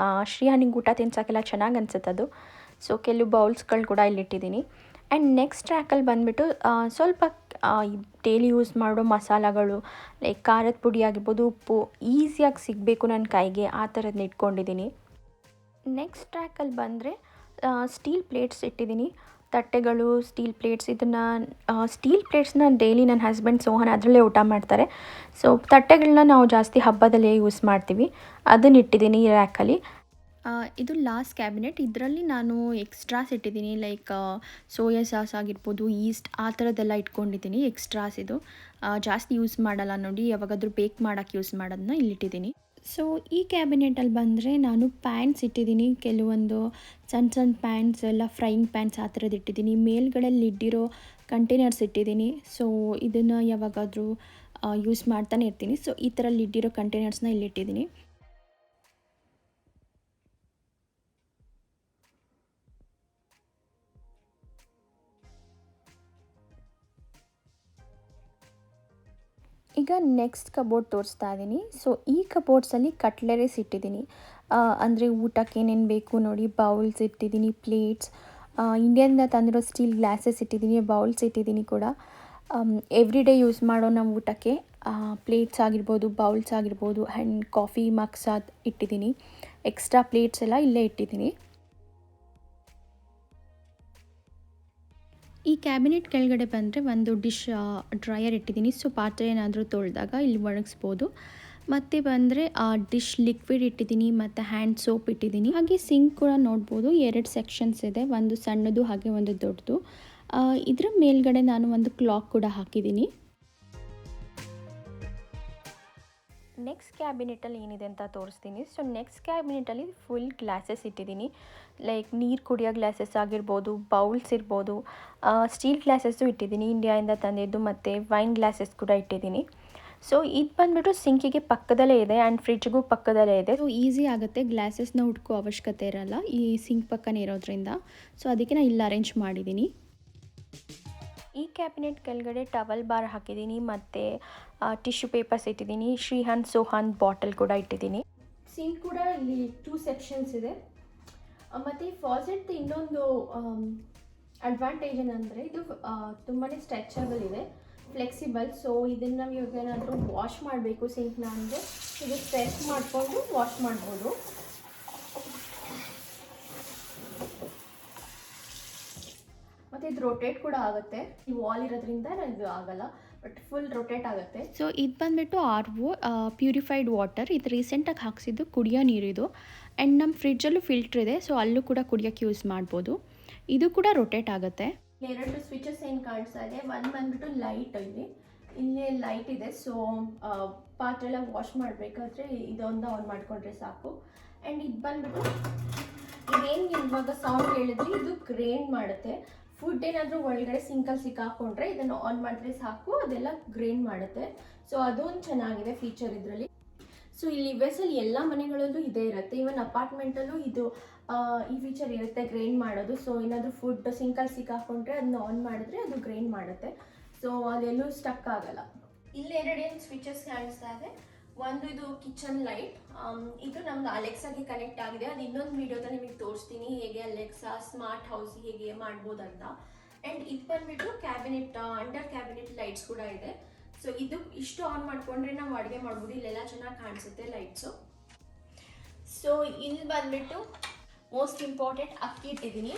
[SPEAKER 2] ಶ್ರೀಹಾನಿಗೆ ಊಟ ತಿನ್ಸೋಕ್ಕೆಲ್ಲ ಚೆನ್ನಾಗಿ ಅನ್ಸುತ್ತೆ ಅದು. ಸೊ ಕೆಲವು ಬೌಲ್ಸ್ಗಳು ಕೂಡ ಇಲ್ಲಿಟ್ಟಿದ್ದೀನಿ. ಆ್ಯಂಡ್ ನೆಕ್ಸ್ಟ್ ಟ್ರ್ಯಾಕಲ್ಲಿ ಬಂದುಬಿಟ್ಟು ಸ್ವಲ್ಪ ಡೈಲಿ ಯೂಸ್ ಮಾಡೋ ಮಸಾಲಗಳು ಲೈಕ್ ಖಾರದ ಪುಡಿ ಆಗಿರ್ಬೋದು, ಉಪ್ಪು ಈಸಿಯಾಗಿ ಸಿಗಬೇಕು ನನ್ನ ಕೈಗೆ ಆ ಥರದನ್ನ ಇಟ್ಕೊಂಡಿದ್ದೀನಿ. ನೆಕ್ಸ್ಟ್ ಟ್ರ್ಯಾಕಲ್ಲಿ ಬಂದರೆ ಸ್ಟೀಲ್ ಪ್ಲೇಟ್ಸ್ ಇಟ್ಟಿದ್ದೀನಿ. ತಟ್ಟೆಗಳು, ಸ್ಟೀಲ್ ಪ್ಲೇಟ್ಸ್, ಇದನ್ನು ಸ್ಟೀಲ್ ಪ್ಲೇಟ್ಸ್ನ ಡೈಲಿ ನನ್ನ ಹಸ್ಬೆಂಡ್ ಸೋಹನ್ ಅದರಲ್ಲೇ ಊಟ ಮಾಡ್ತಾರೆ. ಸೊ ತಟ್ಟೆಗಳನ್ನ ನಾವು ಜಾಸ್ತಿ ಹಬ್ಬದಲ್ಲೇ ಯೂಸ್ ಮಾಡ್ತೀವಿ, ಅದನ್ನ ಇಟ್ಟಿದ್ದೀನಿ ಈ ರ್ಯಾಕಲ್ಲಿ. ಇದು ಲಾಸ್ಟ್ ಕ್ಯಾಬಿನೆಟ್. ಇದರಲ್ಲಿ ನಾನು ಎಕ್ಸ್ಟ್ರಾಸ್ ಇಟ್ಟಿದ್ದೀನಿ, ಲೈಕ್ ಸೋಯಾ ಸಾಸ್ ಆಗಿರ್ಬೋದು, ಈಸ್ಟ್ ಆ ಥರದ್ದೆಲ್ಲ ಇಟ್ಕೊಂಡಿದ್ದೀನಿ. ಎಕ್ಸ್ಟ್ರಾಸ್ ಇದು ಜಾಸ್ತಿ ಯೂಸ್ ಮಾಡಲ್ಲ ನೋಡಿ, ಯಾವಾಗಾದರೂ ಬೇಕ್ ಮಾಡೋಕ್ಕೆ ಯೂಸ್ ಮಾಡೋದನ್ನ ಇಲ್ಲಿಟ್ಟಿದ್ದೀನಿ. ಸೊ ಈ ಕ್ಯಾಬಿನೆಟಲ್ಲಿ ಬಂದರೆ ನಾನು ಪ್ಯಾನ್ಸ್ ಇಟ್ಟಿದ್ದೀನಿ. ಕೆಲವೊಂದು ಸಣ್ಣ ಸಣ್ಣ ಪ್ಯಾನ್ಸ್ ಎಲ್ಲ ಫ್ರೈಯಿಂಗ್ ಪ್ಯಾನ್ಸ್ ಆ ಥರದ್ದು ಇಟ್ಟಿದ್ದೀನಿ. ಮೇಲ್ಗಡೆ ಲಿಡ್ಡಿರೋ ಕಂಟೈನರ್ಸ್ ಇಟ್ಟಿದ್ದೀನಿ. ಸೊ ಇದನ್ನು ಯಾವಾಗಾದರೂ ಯೂಸ್ ಮಾಡ್ತಾನೆ ಇರ್ತೀನಿ. ಸೊ ಈ ಥರ ಲಿಡ್ಡಿರೋ ಕಂಟೈನರ್ಸ್ನ ಇಲ್ಲಿಟ್ಟಿದ್ದೀನಿ. ಈಗ ನೆಕ್ಸ್ಟ್ ಕಬೋರ್ಡ್ ತೋರಿಸ್ತಾ ಇದ್ದೀನಿ. ಸೊ ಈ ಕಬೋರ್ಡ್ಸಲ್ಲಿ ಕಟ್ಲರೀಸ್ ಇಟ್ಟಿದ್ದೀನಿ. ಅಂದರೆ ಊಟಕ್ಕೆ ಏನೇನು ಬೇಕು ನೋಡಿ, ಬೌಲ್ಸ್ ಇಟ್ಟಿದ್ದೀನಿ, ಪ್ಲೇಟ್ಸ್, ಇಂಡಿಯಾದಿಂದ ತಂದಿರೋ ಸ್ಟೀಲ್ ಗ್ಲಾಸಸ್ ಇಟ್ಟಿದ್ದೀನಿ, ಬೌಲ್ಸ್ ಇಟ್ಟಿದ್ದೀನಿ ಕೂಡ. ಎವ್ರಿ ಡೇ ಯೂಸ್ ಮಾಡೋ ನಮ್ಮ ಊಟಕ್ಕೆ ಪ್ಲೇಟ್ಸ್ ಆಗಿರ್ಬೋದು, ಬೌಲ್ಸ್ ಆಗಿರ್ಬೋದು, ಆ್ಯಂಡ್ ಕಾಫಿ ಮಗ್ಸ್ ಇಟ್ಟಿದ್ದೀನಿ. ಎಕ್ಸ್ಟ್ರಾ ಪ್ಲೇಟ್ಸ್ ಎಲ್ಲ ಇಲ್ಲೇ ಇಟ್ಟಿದ್ದೀನಿ. ಈ ಕ್ಯಾಬಿನೆಟ್ ಕೆಳಗಡೆ ಬಂದರೆ ಒಂದು ಡಿಶ್ ಡ್ರೈಯರ್ ಇಟ್ಟಿದ್ದೀನಿ. ಸೊ ಪಾತ್ರೆ ಏನಾದರೂ ತೊಳೆದಾಗ ಇಲ್ಲಿ ಒಣಗಿಸ್ಬೋದು. ಮತ್ತು ಬಂದರೆ ಡಿಶ್ ಲಿಕ್ವಿಡ್ ಇಟ್ಟಿದ್ದೀನಿ ಮತ್ತು ಹ್ಯಾಂಡ್ ಸೋಪ್ ಇಟ್ಟಿದ್ದೀನಿ. ಹಾಗೆ ಸಿಂಕ್ ಕೂಡ ನೋಡ್ಬೋದು, 2 ಸೆಕ್ಷನ್ಸ್ ಇದೆ, ಒಂದು ಸಣ್ಣದು ಹಾಗೆ ಒಂದು ದೊಡ್ಡದು. ಇದರ ಮೇಲ್ಗಡೆ ನಾನು ಒಂದು ಕ್ಲಾಕ್ ಕೂಡ ಹಾಕಿದ್ದೀನಿ. ನೆಕ್ಸ್ಟ್ ಕ್ಯಾಬಿನೆಟಲ್ಲಿ ಏನಿದೆ ಅಂತ ತೋರಿಸ್ತೀನಿ. ಸೊ ನೆಕ್ಸ್ಟ್ ಕ್ಯಾಬಿನೆಟಲ್ಲಿ ಫುಲ್ ಗ್ಲಾಸಸ್ ಇಟ್ಟಿದ್ದೀನಿ. ಲೈಕ್ ನೀರು ಕುಡಿಯೋ ಗ್ಲಾಸಸ್ ಆಗಿರ್ಬೋದು, ಬೌಲ್ಸ್ ಇರ್ಬೋದು, ಸ್ಟೀಲ್ ಗ್ಲಾಸಸ್ಸು ಇಟ್ಟಿದ್ದೀನಿ, ಇಂಡಿಯಾದಿಂದ ತಂದಿದ್ದು, ಮತ್ತು ವೈನ್ ಗ್ಲಾಸಸ್ ಕೂಡ ಇಟ್ಟಿದ್ದೀನಿ. ಸೊ ಇದು ಬಂದುಬಿಟ್ಟು ಸಿಂಕಿಗೆ ಪಕ್ಕದಲ್ಲೇ ಇದೆ ಆ್ಯಂಡ್ ಫ್ರಿಜ್ಗೂ ಪಕ್ಕದಲ್ಲೇ ಇದೆ. ಸೊ ಈಸಿ ಆಗುತ್ತೆ, ಗ್ಲಾಸಸ್ನ ಹುಡ್ಕೋ ಅವಶ್ಯಕತೆ ಇರೋಲ್ಲ ಈ ಸಿಂಕ್ ಪಕ್ಕನೇ ಇರೋದ್ರಿಂದ. ಸೊ ಅದಕ್ಕೆ ನಾನು ಇಲ್ಲಿ ಅರೇಂಜ್ ಮಾಡಿದ್ದೀನಿ. ಈ ಕ್ಯಾಬಿನೆಟ್ ಕೆಳಗಡೆ ಟವಲ್ ಬಾರ್ ಹಾಕಿದ್ದೀನಿ ಮತ್ತು ಟಿಶ್ಯೂ ಪೇಪರ್ಸ್ ಇಟ್ಟಿದ್ದೀನಿ. ಶ್ರೀಹಾನ್ ಸೋಹಾನ್ ಬಾಟಲ್ ಕೂಡ ಇಟ್ಟಿದ್ದೀನಿ.
[SPEAKER 1] ಸಿಂಕ್ ಕೂಡ ಇಲ್ಲಿ 2 ಸೆಕ್ಷನ್ಸ್ ಇದೆ. ಮತ್ತು ಈ ಫಾಸೆಟ್ ಇನ್ನೊಂದು ಅಡ್ವಾಂಟೇಜ್ ಏನಂದರೆ ಇದು ತುಂಬಾ ಸ್ಟ್ರೆಚಬಲ್ ಇದೆ, ಫ್ಲೆಕ್ಸಿಬಲ್. ಸೊ ಇದನ್ನು ನಾವು ಇವಾಗ ಏನಾದರೂ ವಾಶ್ ಮಾಡಬೇಕು ಸಿಂಕ್ನ ಅಂದರೆ ಇದು ಸ್ಟ್ರೆಚ್ ಮಾಡಿಕೊಂಡು ವಾಶ್ ಮಾಡ್ಬೋದು. ಮತ್ತು ಇದು ರೊಟೇಟ್ ಕೂಡ ಆಗುತ್ತೆ. ಈ ವಾಲ್ ಇರೋದ್ರಿಂದ ಇದು ಆಗಲ್ಲ, ಬಟ್ ಫುಲ್ ರೊಟೇಟ್ ಆಗುತ್ತೆ.
[SPEAKER 2] ಸೊ ಇದು ಬಂದುಬಿಟ್ಟು RO ಪ್ಯೂರಿಫೈಡ್ ವಾಟರ್. ಇದು ರೀಸೆಂಟಾಗಿ ಹಾಕ್ಸಿದ್ದು ಕುಡಿಯೋ ನೀರಿದು. ಆ್ಯಂಡ್ ನಮ್ಮ ಫ್ರಿಜ್ಜಲ್ಲೂ ಫಿಲ್ಟ್ರ್ ಇದೆ, ಸೊ ಅಲ್ಲೂ ಕೂಡ ಕುಡಿಯೋಕ್ಕೆ ಯೂಸ್ ಮಾಡ್ಬೋದು. ಇದು ಕೂಡ ರೊಟೇಟ್ ಆಗುತ್ತೆ.
[SPEAKER 1] 2 ಸ್ವಿಚಸ್ ಏನು ಕಾಣಿಸ್ತಾ ಇದೆ. ಒಂದು ಬಂದುಬಿಟ್ಟು ಲೈಟ್, ಇಲ್ಲಿ ಲೈಟ್ ಇದೆ. ಸೊ ಪಾತ್ರೆ ಎಲ್ಲ ವಾಶ್ ಮಾಡಬೇಕಾದ್ರೆ ಇದೊಂದು ಆನ್ ಮಾಡಿಕೊಂಡ್ರೆ ಸಾಕು. ಆ್ಯಂಡ್ ಇದು ಬಂದುಬಿಟ್ಟು ಇದೇನು ಇವಾಗ ಸೌಂಡ್ ಹೇಳಿದ್ರಿ, ಇದು ಗ್ರೈಂಡ್ ಮಾಡುತ್ತೆ. ಫುಡ್ ಏನಾದರೂ ಒಳಗಡೆ ಸಿಂಕಲ್ಲಿ ಸಿಕ್ಕಾಕೊಂಡ್ರೆ ಇದನ್ನು ಆನ್ ಮಾಡಿದ್ರೆ ಸಾಕು, ಅದೆಲ್ಲ ಗ್ರೈಂಡ್ ಮಾಡುತ್ತೆ. ಸೊ ಅದೊಂದು ಚೆನ್ನಾಗಿದೆ ಫೀಚರ್ ಇದರಲ್ಲಿ. ಸೊ ಇಲ್ಲಿ US ಅಲ್ಲಿ ಎಲ್ಲ ಮನೆಗಳಲ್ಲೂ ಇದೇ ಇರುತ್ತೆ. ಈವನ್ ಅಪಾರ್ಟ್ಮೆಂಟಲ್ಲೂ ಇದು ಈ ಫೀಚರ್ ಇರುತ್ತೆ, ಗ್ರೈಂಡ್ ಮಾಡೋದು. ಸೊ ಏನಾದರೂ ಫುಡ್ ಸಿಂಕಲ್ಲಿ ಸಿಕ್ಕಾಕೊಂಡ್ರೆ ಅದನ್ನ ಆನ್ ಮಾಡಿದ್ರೆ ಅದು ಗ್ರೈಂಡ್ ಮಾಡುತ್ತೆ. ಸೊ ಅದೆಲ್ಲೂ ಸ್ಟಕ್ ಆಗಲ್ಲ. ಇಲ್ಲಿ 2 ಸ್ವಿಚಸ್ ಕಾಣಿಸ್ತಾ ಇದೆ. ಒಂದು ಇದು ಕಿಚನ್ ಲೈಟ್, ಇದು ನಮ್ದು ಅಲೆಕ್ಸಾಗೆ ಕನೆಕ್ಟ್ ಆಗಿದೆ. ಅದು ಇನ್ನೊಂದು ವಿಡಿಯೋದಲ್ಲಿ ನಿಮಗೆ ತೋರಿಸ್ತೀನಿ ಹೇಗೆ ಅಲೆಕ್ಸಾ ಸ್ಮಾರ್ಟ್ ಹೌಸ್ ಹೇಗೆ ಮಾಡ್ಬೋದಂತ. ಆ್ಯಂಡ್ ಇದು ಬಂದುಬಿಟ್ಟು ಕ್ಯಾಬಿನೆಟ್, ಅಂಡರ್ ಕ್ಯಾಬಿನೆಟ್ ಲೈಟ್ಸ್ ಕೂಡ ಇದೆ. ಸೊ ಇದು ಇಷ್ಟು ಆನ್ ಮಾಡಿಕೊಂಡ್ರೆ ನಾವು ಅಡುಗೆ ಮಾಡ್ಬೋದು. ಇಲ್ಲೆಲ್ಲ ಚೆನ್ನಾಗಿ ಕಾಣಿಸುತ್ತೆ ಲೈಟ್ಸು. ಸೊ ಇಲ್ಲಿ ಬಂದುಬಿಟ್ಟು ಮೋಸ್ಟ್ ಇಂಪಾರ್ಟೆಂಟ್ ಅಕ್ಕಿ ಇಟ್ಟಿದ್ದೀನಿ.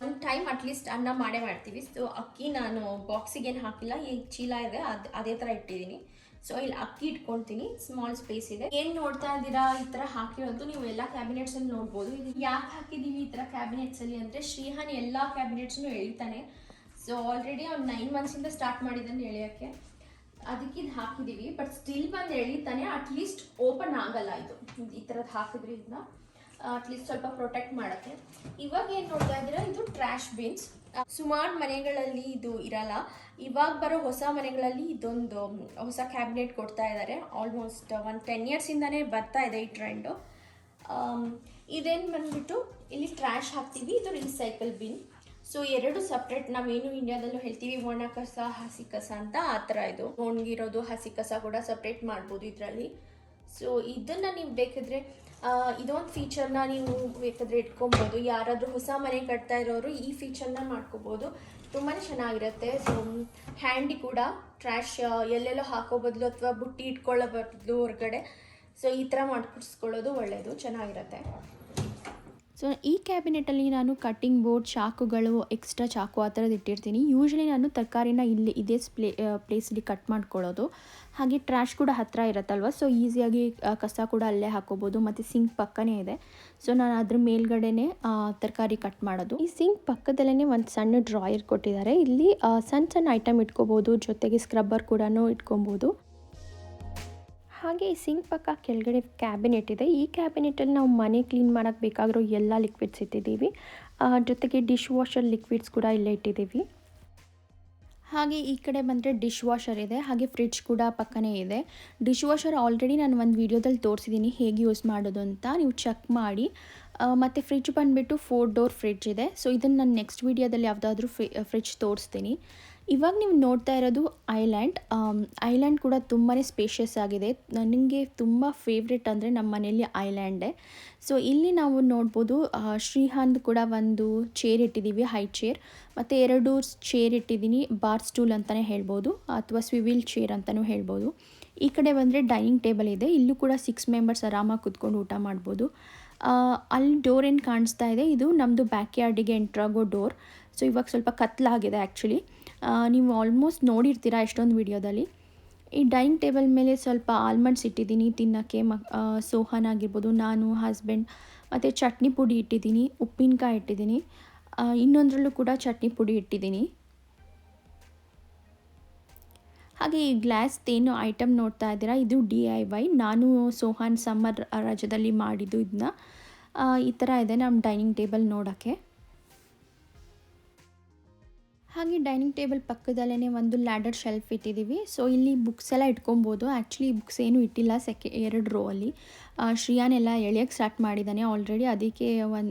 [SPEAKER 1] ಒಂದು ಟೈಮ್ ಅಟ್ಲೀಸ್ಟ್ ಅನ್ನ ಮಾಡೇ ಮಾಡ್ತೀವಿ. ಸೊ ಅಕ್ಕಿ ನಾನು ಬಾಕ್ಸಿಗೇನು ಹಾಕಿಲ್ಲ, ಈ ಚೀಲ ಇದೆ ಅದೇ ಥರ ಇಟ್ಟಿದ್ದೀನಿ. ಸೊ ಇಲ್ಲಿ ಅಕ್ಕಿ ಇಟ್ಕೊಳ್ತೀನಿ, ಸ್ಮಾಲ್ ಸ್ಪೇಸ್ ಇದೆ. ಏನು ನೋಡ್ತಾ ಇದ್ದೀರಾ ಈ ಥರ ಹಾಕಿರೋದು ನೀವು ಎಲ್ಲ ಕ್ಯಾಬಿನೆಟ್ಸಲ್ಲಿ ನೋಡ್ಬೋದು. ಇದು ಯಾಕೆ ಹಾಕಿದ್ದೀವಿ ಈ ಥರ ಕ್ಯಾಬಿನೆಟ್ಸಲ್ಲಿ ಅಂದರೆ ಶ್ರೀಹಾನ್ ಎಲ್ಲ ಕ್ಯಾಬಿನೆಟ್ಸ್ನು ಎಳಿತಾನೆ. ಸೊ ಆಲ್ರೆಡಿ ಅವ್ನು 9 ಮಂತ್ಸಿಂದ ಸ್ಟಾರ್ಟ್ ಮಾಡಿದ್ದಾನೆ ಎಳೆಯೋಕ್ಕೆ, ಅದಕ್ಕೆ ಇದು ಹಾಕಿದ್ದೀವಿ. ಬಟ್ ಸ್ಟಿಲ್ ಬಂದು ಎಳಿತಾನೆ, ಅಟ್ಲೀಸ್ಟ್ ಓಪನ್ ಆಗಲ್ಲ ಇದು ಈ ಥರದ್ದು ಹಾಕಿದ್ರೆ. ಇದನ್ನ ಅಟ್ಲೀಸ್ಟ್ ಸ್ವಲ್ಪ ಪ್ರೊಟೆಕ್ಟ್ ಮಾಡೋಕ್ಕೆ. ಇವಾಗ ಏನು ನೋಡ್ತಾ ಇದ್ದೀರಾ, ಇದು ಟ್ರ್ಯಾಶ್ ಬಿನ್ಸ್. ಸುಮಾರು ಮನೆಗಳಲ್ಲಿ ಇದು ಇರಲ್ಲ. ಇವಾಗ ಬರೋ ಹೊಸ ಮನೆಗಳಲ್ಲಿ ಇದೊಂದು ಹೊಸ ಕ್ಯಾಬಿನೆಟ್ ಕೊಡ್ತಾ ಇದ್ದಾರೆ. ಆಲ್ಮೋಸ್ಟ್ ಒಂದು 10 ಇಯರ್ಸಿಂದನೇ ಬರ್ತಾ ಇದೆ ಈ ಟ್ರೆಂಡು. ಇದೇನು ಬಂದ್ಬಿಟ್ಟು ಇಲ್ಲಿ ಟ್ರ್ಯಾಶ್ ಹಾಕ್ತೀವಿ, ಇದು ರೀಸೈಕಲ್ ಬಿನ್. ಸೊ 2 ಸಪ್ರೇಟ್, ನಾವೇನು ಇಂಡಿಯಾದಲ್ಲೂ ಹೇಳ್ತೀವಿ ಒಣ ಕಸ ಹಸಿ ಕಸ ಅಂತ, ಆ ಥರ ಇದು ಒಣಗಿರೋದು ಹಸಿ ಕಸ ಕೂಡ ಸಪ್ರೇಟ್ ಮಾಡ್ಬೋದು ಇದರಲ್ಲಿ. ಸೊ ಇದನ್ನು ನೀವು ಬೇಕಿದ್ರೆ ಇದೊಂದು ಫೀಚರ್ನ ನೀವು ಬೇಕಾದರೆ ಇಟ್ಕೊಬೋದು. ಯಾರಾದರೂ ಹೊಸ ಮನೆ ಕಟ್ತಾ ಇರೋರು ಈ ಫೀಚರ್ನ ಮಾಡ್ಕೋಬೋದು, ತುಂಬಾ ಚೆನ್ನಾಗಿರುತ್ತೆ. ಸೊ ಹ್ಯಾಂಡಿ ಕೂಡ ಟ್ರ್ಯಾಶ್ ಎಲ್ಲೆಲ್ಲೋ ಹಾಕೋ ಬದಲು ಅಥವಾ ಬುಟ್ಟಿ ಇಟ್ಕೊಳ್ಳೋ ಬದಲು ಹೊರಗಡೆ, ಸೊ ಈ ಥರ ಮಾಡಿಸ್ಕೊಳ್ಳೋದು ಒಳ್ಳೆಯದು, ಚೆನ್ನಾಗಿರುತ್ತೆ.
[SPEAKER 2] ಸೊ ಈ ಕ್ಯಾಬಿನೆಟಲ್ಲಿ ನಾನು ಕಟ್ಟಿಂಗ್ ಬೋರ್ಡ್, ಚಾಕುಗಳು, ಎಕ್ಸ್ಟ್ರಾ ಚಾಕು ಆ ಥರದ್ದು ಇಟ್ಟಿರ್ತೀನಿ. ಯೂಶ್ವಲಿ ನಾನು ತರಕಾರಿನ ಇದೇ ಪ್ಲೇಸಲ್ಲಿ ಕಟ್ ಮಾಡ್ಕೊಳ್ಳೋದು. ಹಾಗೆ ಟ್ರ್ಯಾಶ್ ಕೂಡ ಹತ್ತಿರ ಇರುತ್ತಲ್ವ, ಸೊ ಈಸಿಯಾಗಿ ಕಸ ಕೂಡ ಅಲ್ಲೇ ಹಾಕೋಬೋದು. ಮತ್ತು ಸಿಂಕ್ ಪಕ್ಕನೇ ಇದೆ, ಸೊ ನಾನು ಅದ್ರ ಮೇಲ್ಗಡೆನೇ ತರಕಾರಿ ಕಟ್ ಮಾಡೋದು. ಈ ಸಿಂಕ್ ಪಕ್ಕದಲ್ಲೇ ಒಂದು ಸಣ್ಣ ಡ್ರಾಯರ್ ಕೊಟ್ಟಿದ್ದಾರೆ. ಇಲ್ಲಿ ಸಣ್ಣ ಸಣ್ಣ ಐಟಮ್ ಇಟ್ಕೋಬೋದು, ಜೊತೆಗೆ ಸ್ಕ್ರಬ್ಬರ್ ಕೂಡ ಇಟ್ಕೊಬೋದು. ಹಾಗೆ ಈ ಸಿಂಕ್ ಪಕ್ಕ ಕೆಳಗಡೆ ಕ್ಯಾಬಿನೆಟ್ ಇದೆ. ಈ ಕ್ಯಾಬಿನೆಟಲ್ಲಿ ನಾವು ಮನೆ ಕ್ಲೀನ್ ಮಾಡೋಕ್ಕೆ ಬೇಕಾಗಿರೋ ಎಲ್ಲ ಲಿಕ್ವಿಡ್ಸ್ ಇಟ್ಟಿದ್ದೀವಿ. ಜೊತೆಗೆ ಡಿಶ್ ವಾಷರ್ ಲಿಕ್ವಿಡ್ಸ್ ಕೂಡ ಇಲ್ಲೇ ಇಟ್ಟಿದ್ದೀವಿ. ಹಾಗೆ ಈ ಕಡೆ ಬಂದರೆ ಡಿಶ್ ವಾಷರ್ ಇದೆ, ಹಾಗೆ ಫ್ರಿಡ್ಜ್ ಕೂಡ ಪಕ್ಕನೇ ಇದೆ. ಡಿಶ್ ವಾಷರ್ ಆಲ್ರೆಡಿ ನಾನು ಒಂದು ವೀಡಿಯೋದಲ್ಲಿ ತೋರಿಸಿದ್ದೀನಿ ಹೇಗೆ ಯೂಸ್ ಮಾಡೋದು ಅಂತ, ನೀವು ಚೆಕ್ ಮಾಡಿ. ಮತ್ತು ಫ್ರಿಡ್ಜ್ ಬಂದುಬಿಟ್ಟು 4 ಡೋರ್ ಫ್ರಿಡ್ಜ್ ಇದೆ. ಸೊ ಇದನ್ನು ನಾನು ನೆಕ್ಸ್ಟ್ ವೀಡಿಯೋದಲ್ಲಿ ಯಾವುದಾದ್ರೂ ಫ್ರಿಡ್ಜ್ ತೋರಿಸ್ತೀನಿ. ಇವಾಗ ನೀವು ನೋಡ್ತಾ ಇರೋದು ಐಲ್ಯಾಂಡ್ ಕೂಡ ತುಂಬಾ ಸ್ಪೇಷಿಯಸ್ ಆಗಿದೆ. ನನಗೆ ತುಂಬ ಫೇವ್ರೆಟ್ ಅಂದರೆ ನಮ್ಮ ಮನೆಯಲ್ಲಿ ಐಲ್ಯಾಂಡೇ. ಸೊ ಇಲ್ಲಿ ನಾವು ನೋಡ್ಬೋದು ಶ್ರೀಹಾನ್ದು ಕೂಡ ಒಂದು ಚೇರ್ ಇಟ್ಟಿದ್ದೀವಿ, ಹೈ ಚೇರ್, ಮತ್ತು 2 ಚೇರ್ ಇಟ್ಟಿದ್ದೀನಿ, ಬಾರ್ ಸ್ಟೂಲ್ ಅಂತಲೇ ಹೇಳ್ಬೋದು ಅಥವಾ ಸ್ವಿವಿಲ್ ಚೇರ್ ಅಂತಲೂ ಹೇಳ್ಬೋದು. ಈ ಕಡೆ ಬಂದರೆ ಡೈನಿಂಗ್ ಟೇಬಲ್ ಇದೆ, ಇಲ್ಲೂ ಕೂಡ 6 ಮೆಂಬರ್ಸ್ ಆರಾಮಾಗಿ ಕುತ್ಕೊಂಡು ಊಟ ಮಾಡ್ಬೋದು. ಅಲ್ಲಿ ಡೋರ್ ಏನು ಕಾಣಿಸ್ತಾ ಇದೆ, ಇದು ನಮ್ಮದು ಬ್ಯಾಕ್ ಯಾರ್ಡಿಗೆ ಎಂಟ್ರಾಗೋ ಡೋರ್. ಸೊ ಇವಾಗ ಸ್ವಲ್ಪ ಕತ್ಲಾಗಿದೆ ಆ್ಯಕ್ಚುಲಿ, ನೀವು ಆಲ್ಮೋಸ್ಟ್ ನೋಡಿರ್ತೀರ ಎಷ್ಟೊಂದು ವೀಡಿಯೋದಲ್ಲಿ. ಈ ಡೈನಿಂಗ್ ಟೇಬಲ್ ಮೇಲೆ ಸ್ವಲ್ಪ ಆಲ್ಮಂಡ್ಸ್ ಇಟ್ಟಿದ್ದೀನಿ ತಿನ್ನೋಕ್ಕೆ. ಸೋಹಾನ್ ಆಗಿರ್ಬೋದು, ನಾನು, ಹಸ್ಬೆಂಡ್. ಮತ್ತು ಚಟ್ನಿ ಪುಡಿ ಇಟ್ಟಿದ್ದೀನಿ, ಉಪ್ಪಿನಕಾಯಿ ಇಟ್ಟಿದ್ದೀನಿ, ಇನ್ನೊಂದರಲ್ಲೂ ಕೂಡ ಚಟ್ನಿ ಪುಡಿ ಇಟ್ಟಿದ್ದೀನಿ. ಹಾಗೆ ಈ ಗ್ಲಾಸ್ದೇನು ಐಟಮ್ ನೋಡ್ತಾ ಇದ್ದೀರಾ, ಇದು DIY. ನಾನು ಸೋಹಾನ್ ಸಮ್ಮರ್ ರಜದಲ್ಲಿ ಮಾಡಿದ್ದು ಇದನ್ನ. ಈ ಥರ ಇದೆ ನಮ್ಮ ಡೈನಿಂಗ್ ಟೇಬಲ್ ನೋಡೋಕ್ಕೆ. ಹಾಗೆ ಡೈನಿಂಗ್ ಟೇಬಲ್ ಪಕ್ಕದಲ್ಲೇ ಒಂದು ಲ್ಯಾಡರ್ ಶೆಲ್ಫ್ ಇಟ್ಟಿದ್ದೀವಿ. ಸೊ ಇಲ್ಲಿ ಬುಕ್ಸ್ ಎಲ್ಲ ಇಟ್ಕೊಬೋದು. ಆ್ಯಕ್ಚುಲಿ ಬುಕ್ಸ್ ಏನೂ ಇಟ್ಟಿಲ್ಲ 2 ರೋ ಅಲ್ಲಿ. ಶ್ರೀಯಾನ್ ಎಲ್ಲ ಎಳೆಯೋಕ್ಕೆ ಸ್ಟಾರ್ಟ್ ಮಾಡಿದ್ದಾನೆ ಆಲ್ರೆಡಿ, ಅದಕ್ಕೆ